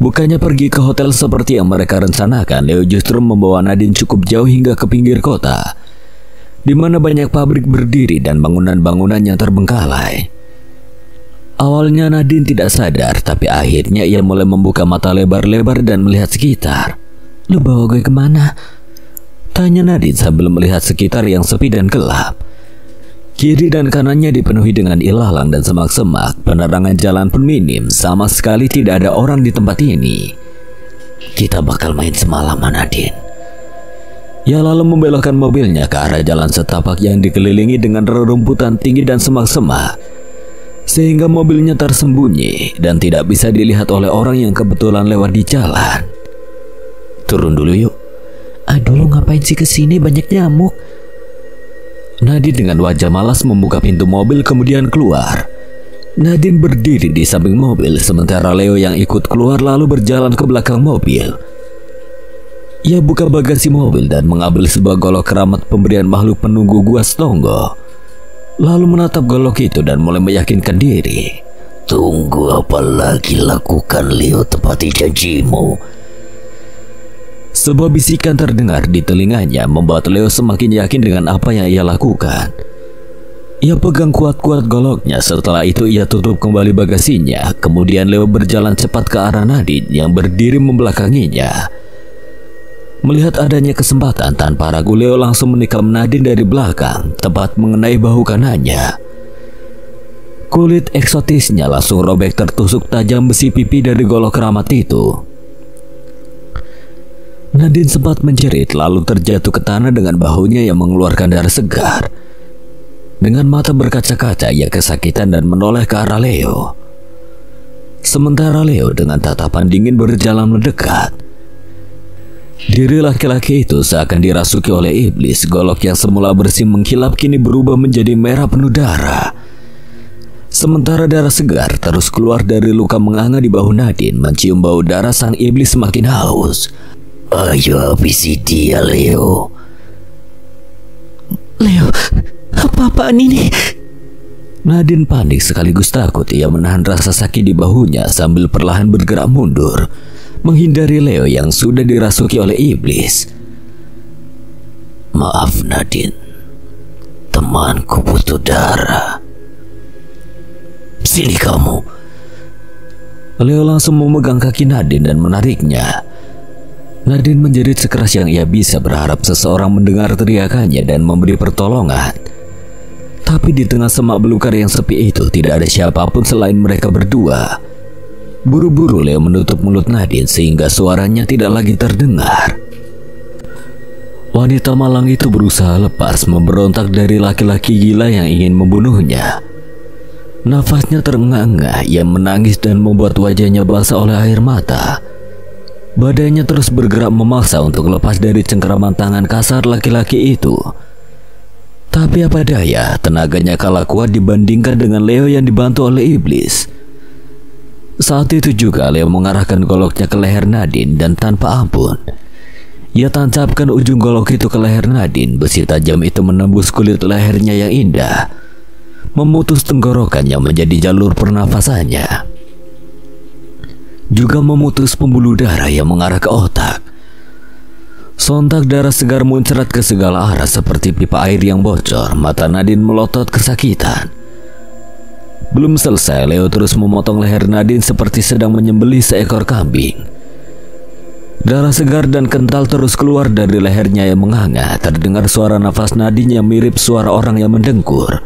Bukannya pergi ke hotel seperti yang mereka rencanakan, Leo justru membawa Nadine cukup jauh hingga ke pinggir kota, di mana banyak pabrik berdiri dan bangunan-bangunan yang terbengkalai. Awalnya Nadine tidak sadar, tapi akhirnya ia mulai membuka mata lebar-lebar dan melihat sekitar. Lu bawa gue kemana? Tanya Nadine sambil melihat sekitar yang sepi dan gelap. Kiri dan kanannya dipenuhi dengan ilalang dan semak-semak. Penerangan jalan pun minim, sama sekali tidak ada orang di tempat ini. Kita bakal main semalaman, Nadine. Ia lalu membelokkan mobilnya ke arah jalan setapak yang dikelilingi dengan rerumputan tinggi dan semak-semak, sehingga mobilnya tersembunyi dan tidak bisa dilihat oleh orang yang kebetulan lewat di jalan. Turun dulu yuk. Aduh, lu ngapain sih kesini, banyak nyamuk. Nadine dengan wajah malas membuka pintu mobil kemudian keluar. Nadine berdiri di samping mobil sementara Leo yang ikut keluar lalu berjalan ke belakang mobil. Ia buka bagasi mobil dan mengambil sebuah golok keramat pemberian makhluk penunggu gua Stonggo. Lalu menatap golok itu dan mulai meyakinkan diri. Tunggu apa lagi, lakukan Leo, tepati janjimu. Sebuah bisikan terdengar di telinganya membuat Leo semakin yakin dengan apa yang ia lakukan. Ia pegang kuat-kuat goloknya. Setelah itu ia tutup kembali bagasinya. Kemudian Leo berjalan cepat ke arah Nadine yang berdiri membelakanginya. Melihat adanya kesempatan, tanpa ragu Leo langsung menikam Nadine dari belakang, tepat mengenai bahu kanannya. Kulit eksotisnya langsung robek tertusuk tajam besi pipi dari golok keramat itu. Nadine sempat menjerit lalu terjatuh ke tanah dengan bahunya yang mengeluarkan darah segar. Dengan mata berkaca-kaca ia kesakitan dan menoleh ke arah Leo. Sementara Leo dengan tatapan dingin berjalan mendekat. Diri laki-laki itu seakan dirasuki oleh iblis. Golok yang semula bersih mengkilap kini berubah menjadi merah penuh darah. Sementara darah segar terus keluar dari luka menganga di bahu Nadine. Mencium bau darah sang iblis semakin haus. Ayo habisi dia, Leo. Leo, apa-apaan ini? Nadine panik sekaligus takut. Ia menahan rasa sakit di bahunya sambil perlahan bergerak mundur, menghindari Leo yang sudah dirasuki oleh iblis. Maaf Nadine, temanku butuh darah. Sini kamu. Leo langsung memegang kaki Nadine dan menariknya. Nadine menjerit sekeras yang ia bisa, berharap seseorang mendengar teriakannya dan memberi pertolongan. Tapi di tengah semak belukar yang sepi itu tidak ada siapapun selain mereka berdua. Buru-buru Leo menutup mulut Nadine sehingga suaranya tidak lagi terdengar. Wanita malang itu berusaha lepas, memberontak dari laki-laki gila yang ingin membunuhnya. Nafasnya terengah-engah, ia menangis dan membuat wajahnya basah oleh air mata. Badannya terus bergerak memaksa untuk lepas dari cengkeraman tangan kasar laki-laki itu. Tapi apa daya, tenaganya kalah kuat dibandingkan dengan Leo yang dibantu oleh iblis. Saat itu juga Leo mengarahkan goloknya ke leher Nadine dan tanpa ampun ia tancapkan ujung golok itu ke leher Nadine. Besi tajam itu menembus kulit lehernya yang indah, memutus tenggorokannya menjadi jalur pernafasannya, juga memutus pembuluh darah yang mengarah ke otak. Sontak darah segar muncrat ke segala arah seperti pipa air yang bocor. Mata Nadine melotot kesakitan. Belum selesai, Leo terus memotong leher Nadine seperti sedang menyembelih seekor kambing. Darah segar dan kental terus keluar dari lehernya yang menganga. Terdengar suara nafas Nadine yang mirip suara orang yang mendengkur.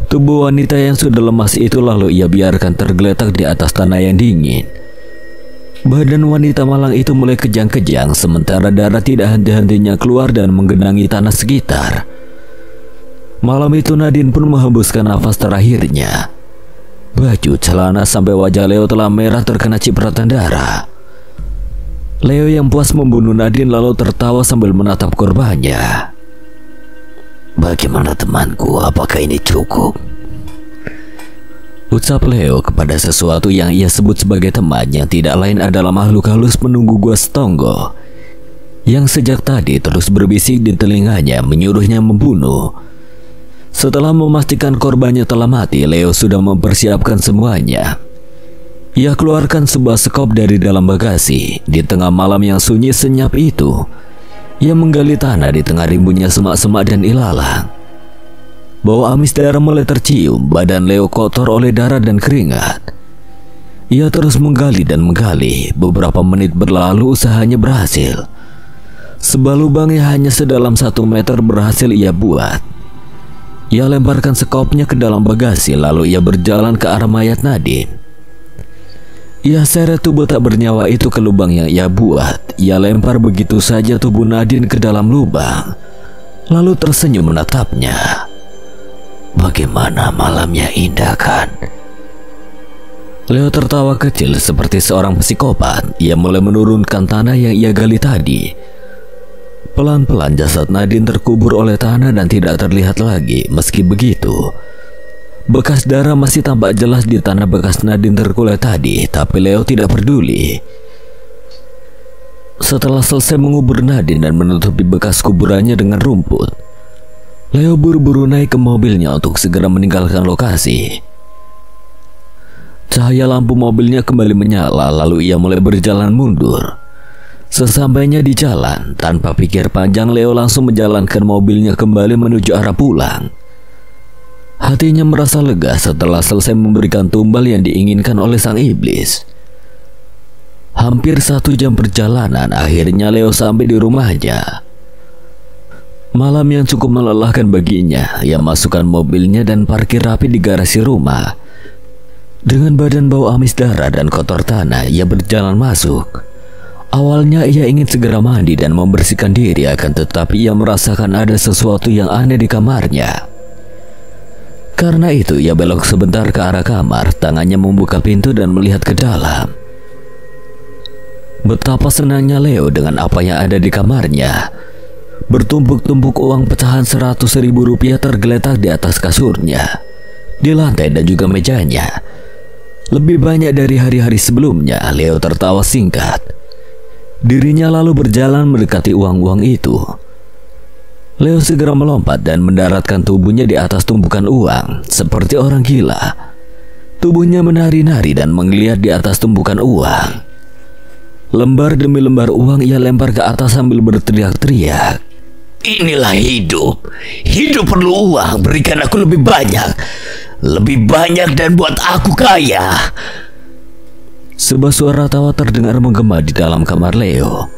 Tubuh wanita yang sudah lemas itu lalu ia biarkan tergeletak di atas tanah yang dingin. Badan wanita malang itu mulai kejang-kejang, sementara darah tidak henti-hentinya keluar dan menggenangi tanah sekitar. Malam itu Nadine pun menghembuskan nafas terakhirnya. Baju, celana sampai wajah Leo telah merah terkena cipratan darah. Leo yang puas membunuh Nadine lalu tertawa sambil menatap korbannya. Bagaimana temanku, apakah ini cukup? Ucap Leo kepada sesuatu yang ia sebut sebagai teman, yang tidak lain adalah makhluk halus penunggu gua Setonggo, yang sejak tadi terus berbisik di telinganya menyuruhnya membunuh. Setelah memastikan korbannya telah mati, Leo sudah mempersiapkan semuanya. Ia keluarkan sebuah sekop dari dalam bagasi. Di tengah malam yang sunyi senyap itu, ia menggali tanah di tengah rimbunnya semak-semak dan ilalang. Bau amis darah mulai tercium. Badan Leo kotor oleh darah dan keringat. Ia terus menggali dan menggali. Beberapa menit berlalu, usahanya berhasil. Sebuah lubang yang hanya sedalam 1 meter berhasil ia buat. Ia lemparkan sekopnya ke dalam bagasi, lalu ia berjalan ke arah mayat Nadine. Ia seret tubuh tak bernyawa itu ke lubang yang ia buat. Ia lempar begitu saja tubuh Nadine ke dalam lubang, lalu tersenyum menatapnya. Bagaimana malamnya indah kan? Leo tertawa kecil seperti seorang psikopat. Ia mulai menurunkan tanah yang ia gali tadi. Pelan-pelan jasad Nadine terkubur oleh tanah dan tidak terlihat lagi. Meski begitu, bekas darah masih tampak jelas di tanah bekas Nadine terkulai tadi. Tapi Leo tidak peduli. Setelah selesai mengubur Nadine dan menutupi bekas kuburannya dengan rumput, Leo buru-buru naik ke mobilnya untuk segera meninggalkan lokasi. Cahaya lampu mobilnya kembali menyala, lalu ia mulai berjalan mundur. Sesampainya di jalan, tanpa pikir panjang, Leo langsung menjalankan mobilnya kembali menuju arah pulang. Hatinya merasa lega setelah selesai memberikan tumbal yang diinginkan oleh sang iblis. Hampir 1 jam perjalanan, akhirnya Leo sampai di rumahnya. Malam yang cukup melelahkan baginya, ia masukkan mobilnya dan parkir rapi di garasi rumah. Dengan badan bau amis darah dan kotor tanah, ia berjalan masuk. Awalnya ia ingin segera mandi dan membersihkan diri, akan tetapi ia merasakan ada sesuatu yang aneh di kamarnya. Karena itu ia belok sebentar ke arah kamar, tangannya membuka pintu dan melihat ke dalam. Betapa senangnya Leo dengan apa yang ada di kamarnya. Bertumpuk-tumpuk uang pecahan 100.000 rupiah tergeletak di atas kasurnya, di lantai dan juga mejanya. Lebih banyak dari hari-hari sebelumnya. Leo tertawa singkat. Dirinya lalu berjalan mendekati uang-uang itu. Leo segera melompat dan mendaratkan tubuhnya di atas tumpukan uang seperti orang gila. Tubuhnya menari-nari dan menggeliat di atas tumpukan uang. Lembar demi lembar uang ia lempar ke atas sambil berteriak-teriak. Inilah hidup. Hidup perlu uang. Berikan aku lebih banyak. Lebih banyak dan buat aku kaya. Sebuah suara tawa terdengar menggema di dalam kamar Leo.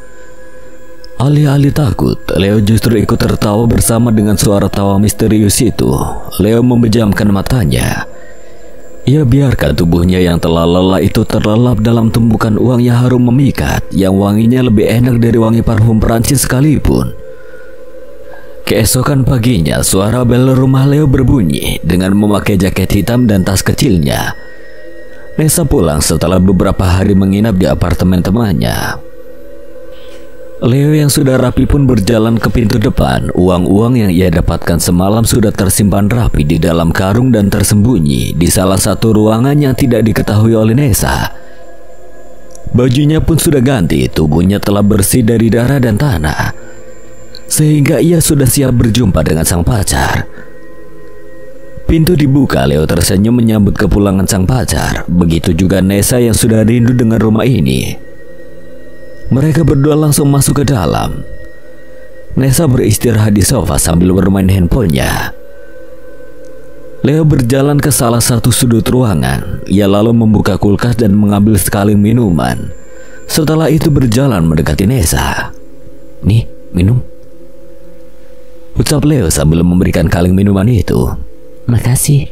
Alih-alih takut, Leo justru ikut tertawa bersama dengan suara tawa misterius itu. Leo memejamkan matanya. Ia biarkan tubuhnya yang telah lelah itu terlelap dalam tumpukan uang yang harum memikat, yang wanginya lebih enak dari wangi parfum Perancis sekalipun. Keesokan paginya, suara bel rumah Leo berbunyi dengan memakai jaket hitam dan tas kecilnya. Nessa pulang setelah beberapa hari menginap di apartemen temannya. Leo yang sudah rapi pun berjalan ke pintu depan. Uang-uang yang ia dapatkan semalam sudah tersimpan rapi di dalam karung dan tersembunyi di salah satu ruangan yang tidak diketahui oleh Nessa. Bajunya pun sudah ganti, tubuhnya telah bersih dari darah dan tanah, sehingga ia sudah siap berjumpa dengan sang pacar. Pintu dibuka, Leo tersenyum menyambut kepulangan sang pacar. Begitu juga Nessa yang sudah rindu dengan rumah ini. Mereka berdua langsung masuk ke dalam. Nessa beristirahat di sofa sambil bermain handphonenya. Leo berjalan ke salah satu sudut ruangan. Ia lalu membuka kulkas dan mengambil sekali minuman. Setelah itu berjalan mendekati Nessa. "Nih, minum," ucap Leo sambil memberikan kaleng minuman itu. "Makasih."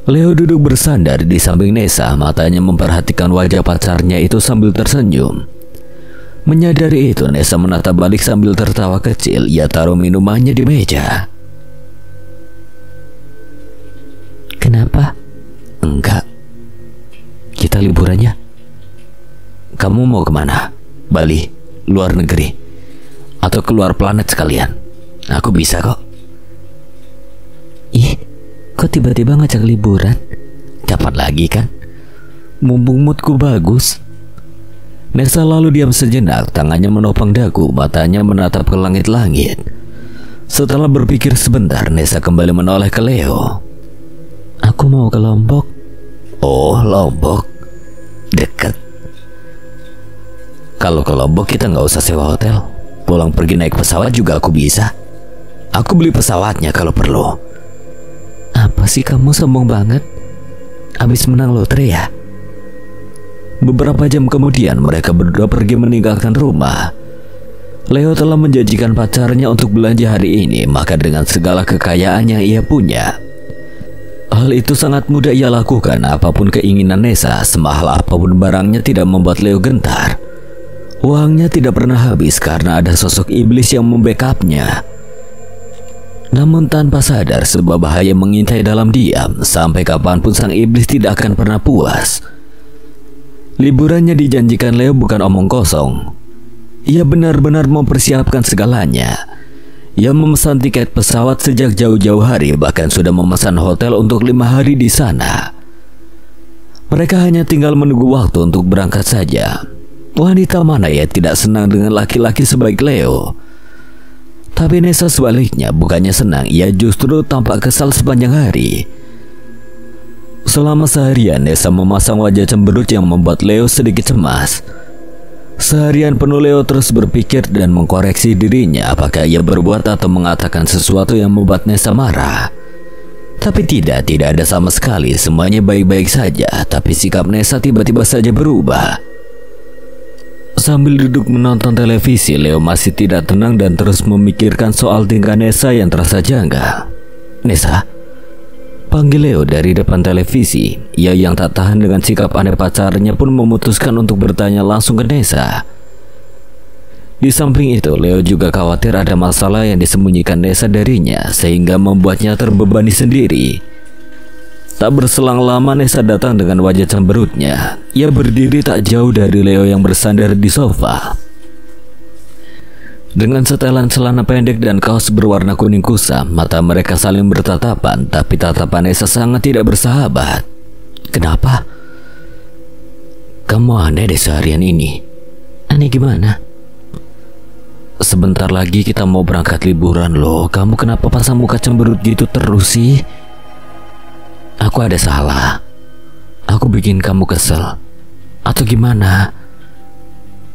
Leo duduk bersandar di samping Nessa, matanya memperhatikan wajah pacarnya itu sambil tersenyum. Menyadari itu, Nessa menatap balik sambil tertawa kecil. Ia taruh minumannya di meja. "Kenapa?" "Enggak. Kita liburannya. Kamu mau kemana? Bali, luar negeri, atau keluar planet sekalian? Aku bisa kok." "Ih, kok tiba-tiba ngajak liburan?" "Dapat lagi kan? Mumpung moodku bagus." Nessa lalu diam sejenak, tangannya menopang dagu, matanya menatap ke langit-langit. Setelah berpikir sebentar, Nessa kembali menoleh ke Leo. "Aku mau ke Lombok." "Oh, Lombok? Dekat. Kalau ke Lombok kita nggak usah sewa hotel. Pulang pergi naik pesawat juga aku bisa. Aku beli pesawatnya kalau perlu." "Apa sih kamu sombong banget? Abis menang lotre ya?" Beberapa jam kemudian mereka berdua pergi meninggalkan rumah. Leo telah menjanjikan pacarnya untuk belanja hari ini, maka dengan segala kekayaan yang ia punya, hal itu sangat mudah ia lakukan. Apapun keinginan Nessa, semahal apapun barangnya tidak membuat Leo gentar. Uangnya tidak pernah habis karena ada sosok iblis yang membackupnya. Namun tanpa sadar, sebuah bahaya mengintai dalam diam. Sampai kapanpun sang iblis tidak akan pernah puas. Liburannya dijanjikan Leo bukan omong kosong. Ia benar-benar mempersiapkan segalanya. Ia memesan tiket pesawat sejak jauh-jauh hari, bahkan sudah memesan hotel untuk 5 hari di sana. Mereka hanya tinggal menunggu waktu untuk berangkat saja. Wanita mana ya tidak senang dengan laki-laki sebaik Leo? Tapi Nessa sebaliknya, bukannya senang, ia justru tampak kesal sepanjang hari. Selama seharian Nessa memasang wajah cemberut yang membuat Leo sedikit cemas. Seharian penuh Leo terus berpikir dan mengkoreksi dirinya apakah ia berbuat atau mengatakan sesuatu yang membuat Nessa marah. Tapi tidak ada sama sekali, semuanya baik-baik saja. Tapi sikap Nessa tiba-tiba saja berubah. Sambil duduk menonton televisi, Leo masih tidak tenang dan terus memikirkan soal tingkah Nessa yang terasa janggal. "Nessa?" panggil Leo dari depan televisi. Ia yang tak tahan dengan sikap aneh pacarnya pun memutuskan untuk bertanya langsung ke Nessa. Di samping itu, Leo juga khawatir ada masalah yang disembunyikan Nessa darinya, sehingga membuatnya terbebani sendiri. Tak berselang lama Nessa datang dengan wajah cemberutnya. Ia berdiri tak jauh dari Leo yang bersandar di sofa. Dengan setelan celana pendek dan kaos berwarna kuning kusam, mata mereka saling bertatapan, tapi tatapan Nessa sangat tidak bersahabat. "Kenapa? Kamu aneh deh seharian ini." "Aneh gimana?" "Sebentar lagi kita mau berangkat liburan loh. Kamu kenapa pasang muka cemberut gitu terus sih?" "Aku ada salah? Aku bikin kamu kesel? Atau gimana?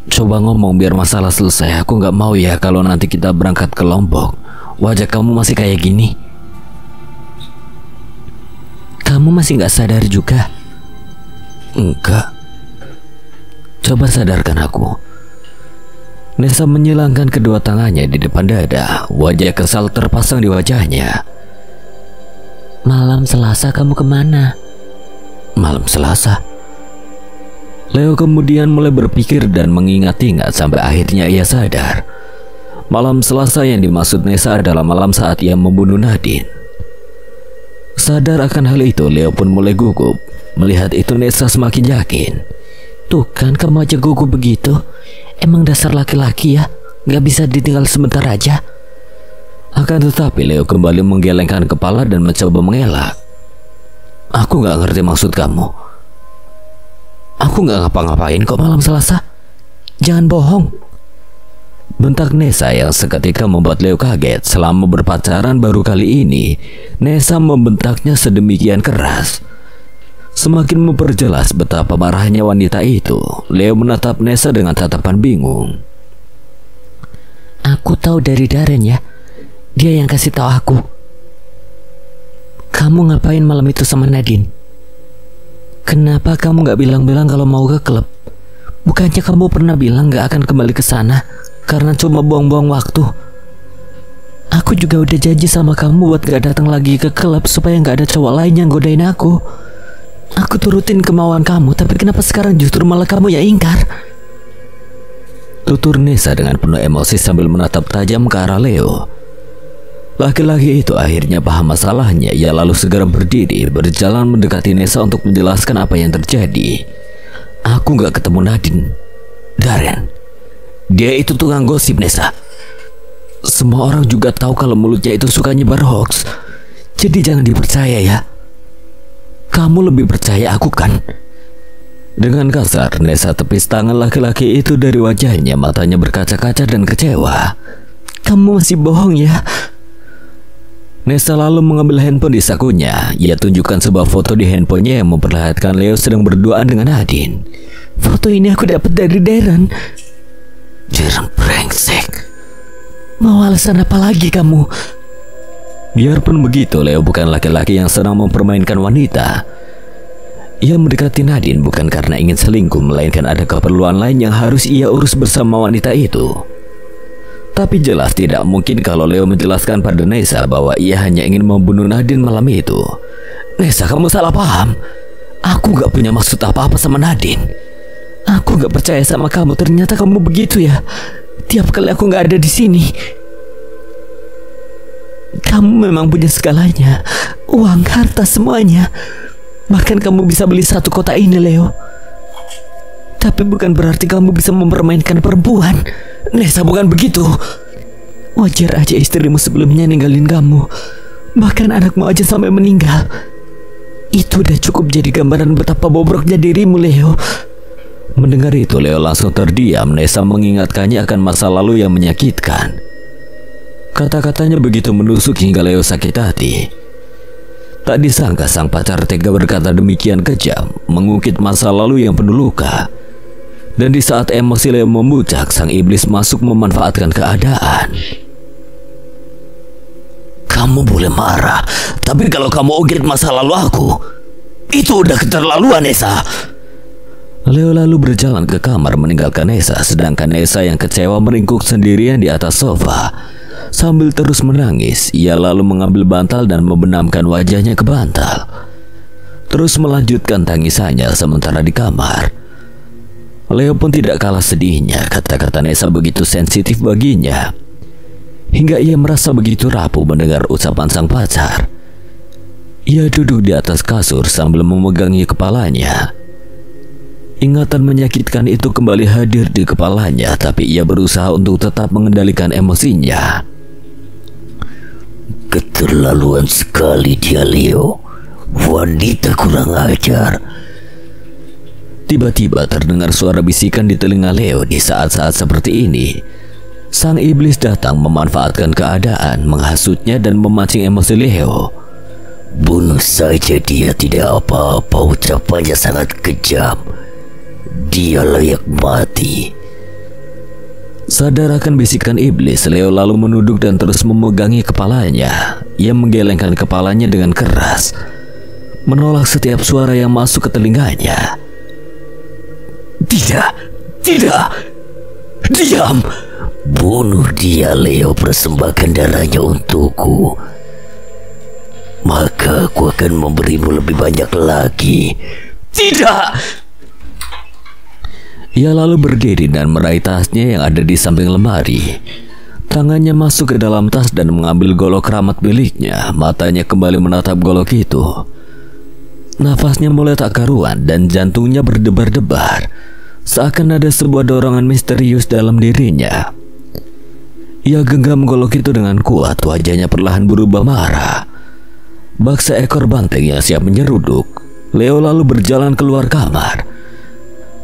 Coba ngomong biar masalah selesai. Aku gak mau ya kalau nanti kita berangkat ke Lombok wajah kamu masih kayak gini." "Kamu masih gak sadar juga?" "Enggak." "Coba sadarkan aku." Nessa menyilangkan kedua tangannya di depan dada. Wajah kesal terpasang di wajahnya. "Malam Selasa kamu kemana?" "Malam Selasa?" Leo kemudian mulai berpikir dan mengingat-ingat sampai akhirnya ia sadar. Malam Selasa yang dimaksud Nessa adalah malam saat ia membunuh Nadine. Sadar akan hal itu, Leo pun mulai gugup. Melihat itu Nessa semakin yakin. "Tuh kan kamu aja gugup begitu. Emang dasar laki-laki ya, gak bisa ditinggal sebentar aja." Akan tetapi Leo kembali menggelengkan kepala dan mencoba mengelak. "Aku gak ngerti maksud kamu. Aku gak ngapa-ngapain kok malam Selasa. Jangan bohong." bentak Nessa yang seketika membuat Leo kaget. Selama berpacaran baru kali ini Nessa membentaknya sedemikian keras. Semakin memperjelas betapa marahnya wanita itu, Leo menatap Nessa dengan tatapan bingung. "Aku tahu dari Darren ya. Dia yang kasih tahu aku. Kamu ngapain malam itu sama Nadine? Kenapa kamu gak bilang-bilang kalau mau ke klub? Bukannya kamu pernah bilang gak akan kembali ke sana karena cuma buang-buang waktu? Aku juga udah janji sama kamu buat gak datang lagi ke klub supaya gak ada cowok lain yang godain aku. Aku turutin kemauan kamu, tapi kenapa sekarang justru malah kamu yang ingkar?" Tutur Nessa dengan penuh emosi sambil menatap tajam ke arah Leo. Laki-laki itu akhirnya paham masalahnya. Ia lalu segera berdiri, berjalan mendekati Nessa untuk menjelaskan apa yang terjadi. "Aku gak ketemu Nadine, Darren. Dia itu tukang gosip, Nessa. Semua orang juga tahu kalau mulutnya itu suka nyebar hoax. Jadi jangan dipercaya ya. Kamu lebih percaya aku kan?" Dengan kasar Nessa tepis tangan laki-laki itu dari wajahnya. Matanya berkaca-kaca dan kecewa. "Kamu masih bohong ya?" Nessa lalu mengambil handphone di sakunya. Ia tunjukkan sebuah foto di handphonenya yang memperlihatkan Leo sedang berduaan dengan Nadine. "Foto ini aku dapat dari Darren." "Darren brengsek. Mau alasan apa lagi kamu?" Biarpun begitu, Leo bukan laki-laki yang senang mempermainkan wanita. Ia mendekati Nadine bukan karena ingin selingkuh, melainkan ada keperluan lain yang harus ia urus bersama wanita itu. Tapi jelas tidak mungkin kalau Leo menjelaskan pada Nessa bahwa ia hanya ingin membunuh Nadine malam itu. "Nessa, kamu salah paham. Aku gak punya maksud apa-apa sama Nadine. Aku gak percaya sama kamu. Ternyata kamu begitu ya. Tiap kali aku gak ada di sini, kamu memang punya segalanya. Uang, harta, semuanya. Bahkan kamu bisa beli satu kota ini, Leo. Tapi bukan berarti kamu bisa mempermainkan perempuan. Nessa, bukan begitu. Wajar aja istrimu sebelumnya ninggalin kamu. Bahkan anakmu aja sampai meninggal. Itu udah cukup jadi gambaran betapa bobroknya dirimu, Leo." Mendengar itu Leo langsung terdiam. Nessa mengingatkannya akan masa lalu yang menyakitkan. Kata-katanya begitu menusuk hingga Leo sakit hati. Tak disangka sang pacar tega berkata demikian kejam, mengungkit masa lalu yang penuh luka. Dan di saat emosi Leo memuncak, sang iblis masuk memanfaatkan keadaan. Kamu boleh marah, tapi kalau kamu ungkit masa lalu aku, itu udah keterlaluan, Nessa. Leo lalu berjalan ke kamar meninggalkan Nessa, sedangkan Nessa yang kecewa meringkuk sendirian di atas sofa. Sambil terus menangis, ia lalu mengambil bantal dan membenamkan wajahnya ke bantal. Terus melanjutkan tangisannya sementara di kamar. Leo pun tidak kalah sedihnya, kata-kata Nessa begitu sensitif baginya. Hingga ia merasa begitu rapuh mendengar ucapan sang pacar. Ia duduk di atas kasur sambil memegangi kepalanya. Ingatan menyakitkan itu kembali hadir di kepalanya, tapi ia berusaha untuk tetap mengendalikan emosinya. Keterlaluan sekali dia, Leo. Wanita kurang ajar. Tiba-tiba terdengar suara bisikan di telinga Leo. Di saat-saat seperti ini, sang iblis datang memanfaatkan keadaan, menghasutnya dan memancing emosi Leo. Bunuh saja dia, tidak apa-apa. Ucapannya sangat kejam. Dia layak mati. Sadar akan bisikan iblis, Leo lalu menunduk dan terus memegangi kepalanya. Ia menggelengkan kepalanya dengan keras, menolak setiap suara yang masuk ke telinganya. Tidak, diam. Bunuh dia, Leo. Persembahkan darahnya untukku, maka aku akan memberimu lebih banyak lagi. Tidak. Ia lalu berdiri dan meraih tasnya yang ada di samping lemari. Tangannya masuk ke dalam tas dan mengambil golok keramat miliknya. Matanya kembali menatap golok itu. Nafasnya mulai tak karuan dan jantungnya berdebar-debar, seakan ada sebuah dorongan misterius dalam dirinya. Ia genggam golok itu dengan kuat. Wajahnya perlahan berubah marah. Bak seekor banteng yang siap menyeruduk. Leo lalu berjalan keluar kamar.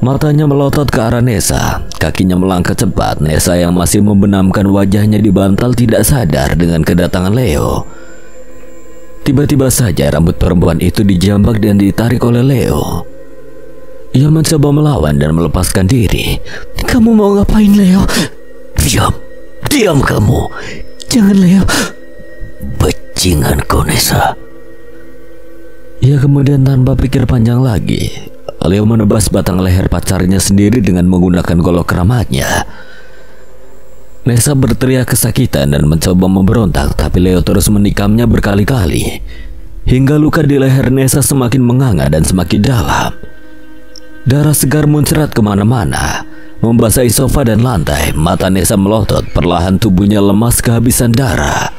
Matanya melotot ke arah Nessa. Kakinya melangkah cepat. Nessa yang masih membenamkan wajahnya di bantal tidak sadar dengan kedatangan Leo. Tiba-tiba saja rambut perempuan itu dijambak dan ditarik oleh Leo. Ia mencoba melawan dan melepaskan diri. Kamu mau ngapain, Leo? Diam kamu. Jangan, Leo. Bajingan kau, Nessa. Ia kemudian tanpa pikir panjang lagi, Leo menebas batang leher pacarnya sendiri dengan menggunakan golok keramatnya. Nessa berteriak kesakitan dan mencoba memberontak, tapi Leo terus menikamnya berkali-kali, hingga luka di leher Nessa semakin menganga dan semakin dalam. Darah segar muncrat kemana-mana, membasahi sofa dan lantai. Mata Nessa melotot, perlahan tubuhnya lemas kehabisan darah.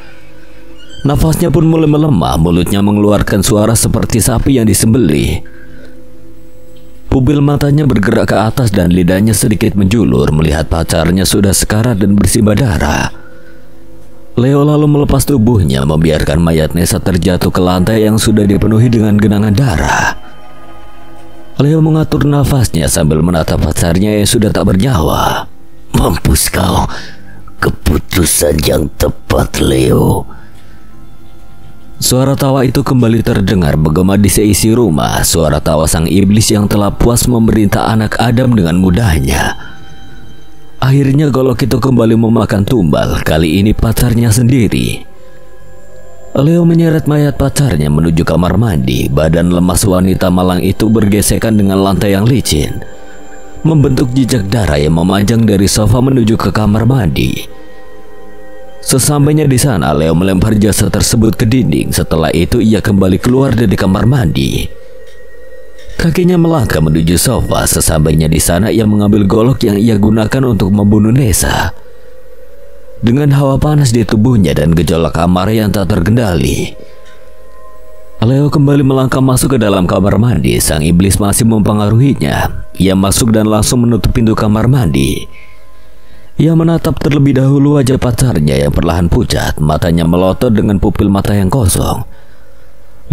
Nafasnya pun mulai melemah, mulutnya mengeluarkan suara seperti sapi yang disembelih. Pupil matanya bergerak ke atas dan lidahnya sedikit menjulur melihat pacarnya sudah sekarat dan bersimbah darah. Leo lalu melepas tubuhnya, membiarkan mayat Nessa terjatuh ke lantai yang sudah dipenuhi dengan genangan darah. Leo mengatur nafasnya sambil menatap pacarnya yang sudah tak bernyawa. Mampus kau. Keputusan yang tepat, Leo. Suara tawa itu kembali terdengar bergema di seisi rumah. Suara tawa sang iblis yang telah puas memerintah anak Adam dengan mudahnya. Akhirnya golok itu kembali memakan tumbal, kali ini pacarnya sendiri. Leo menyeret mayat pacarnya menuju kamar mandi. Badan lemas wanita malang itu bergesekan dengan lantai yang licin, membentuk jejak darah yang memanjang dari sofa menuju ke kamar mandi. Sesampainya di sana, Leo melempar jasad tersebut ke dinding. Setelah itu ia kembali keluar dari kamar mandi. Kakinya melangkah menuju sofa. Sesampainya di sana, ia mengambil golok yang ia gunakan untuk membunuh Nessa. Dengan hawa panas di tubuhnya dan gejolak amarah yang tak terkendali, Leo kembali melangkah masuk ke dalam kamar mandi. Sang iblis masih mempengaruhinya. Ia masuk dan langsung menutup pintu kamar mandi. Ia menatap terlebih dahulu wajah pacarnya yang perlahan pucat. Matanya melotot dengan pupil mata yang kosong.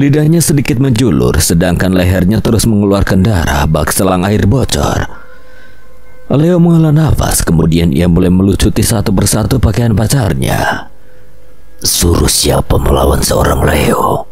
Lidahnya sedikit menjulur, sedangkan lehernya terus mengeluarkan darah. Bak selang air bocor. Leo menghela nafas, kemudian ia mulai melucuti satu persatu pakaian pacarnya. Suruh siapa melawan seorang Leo?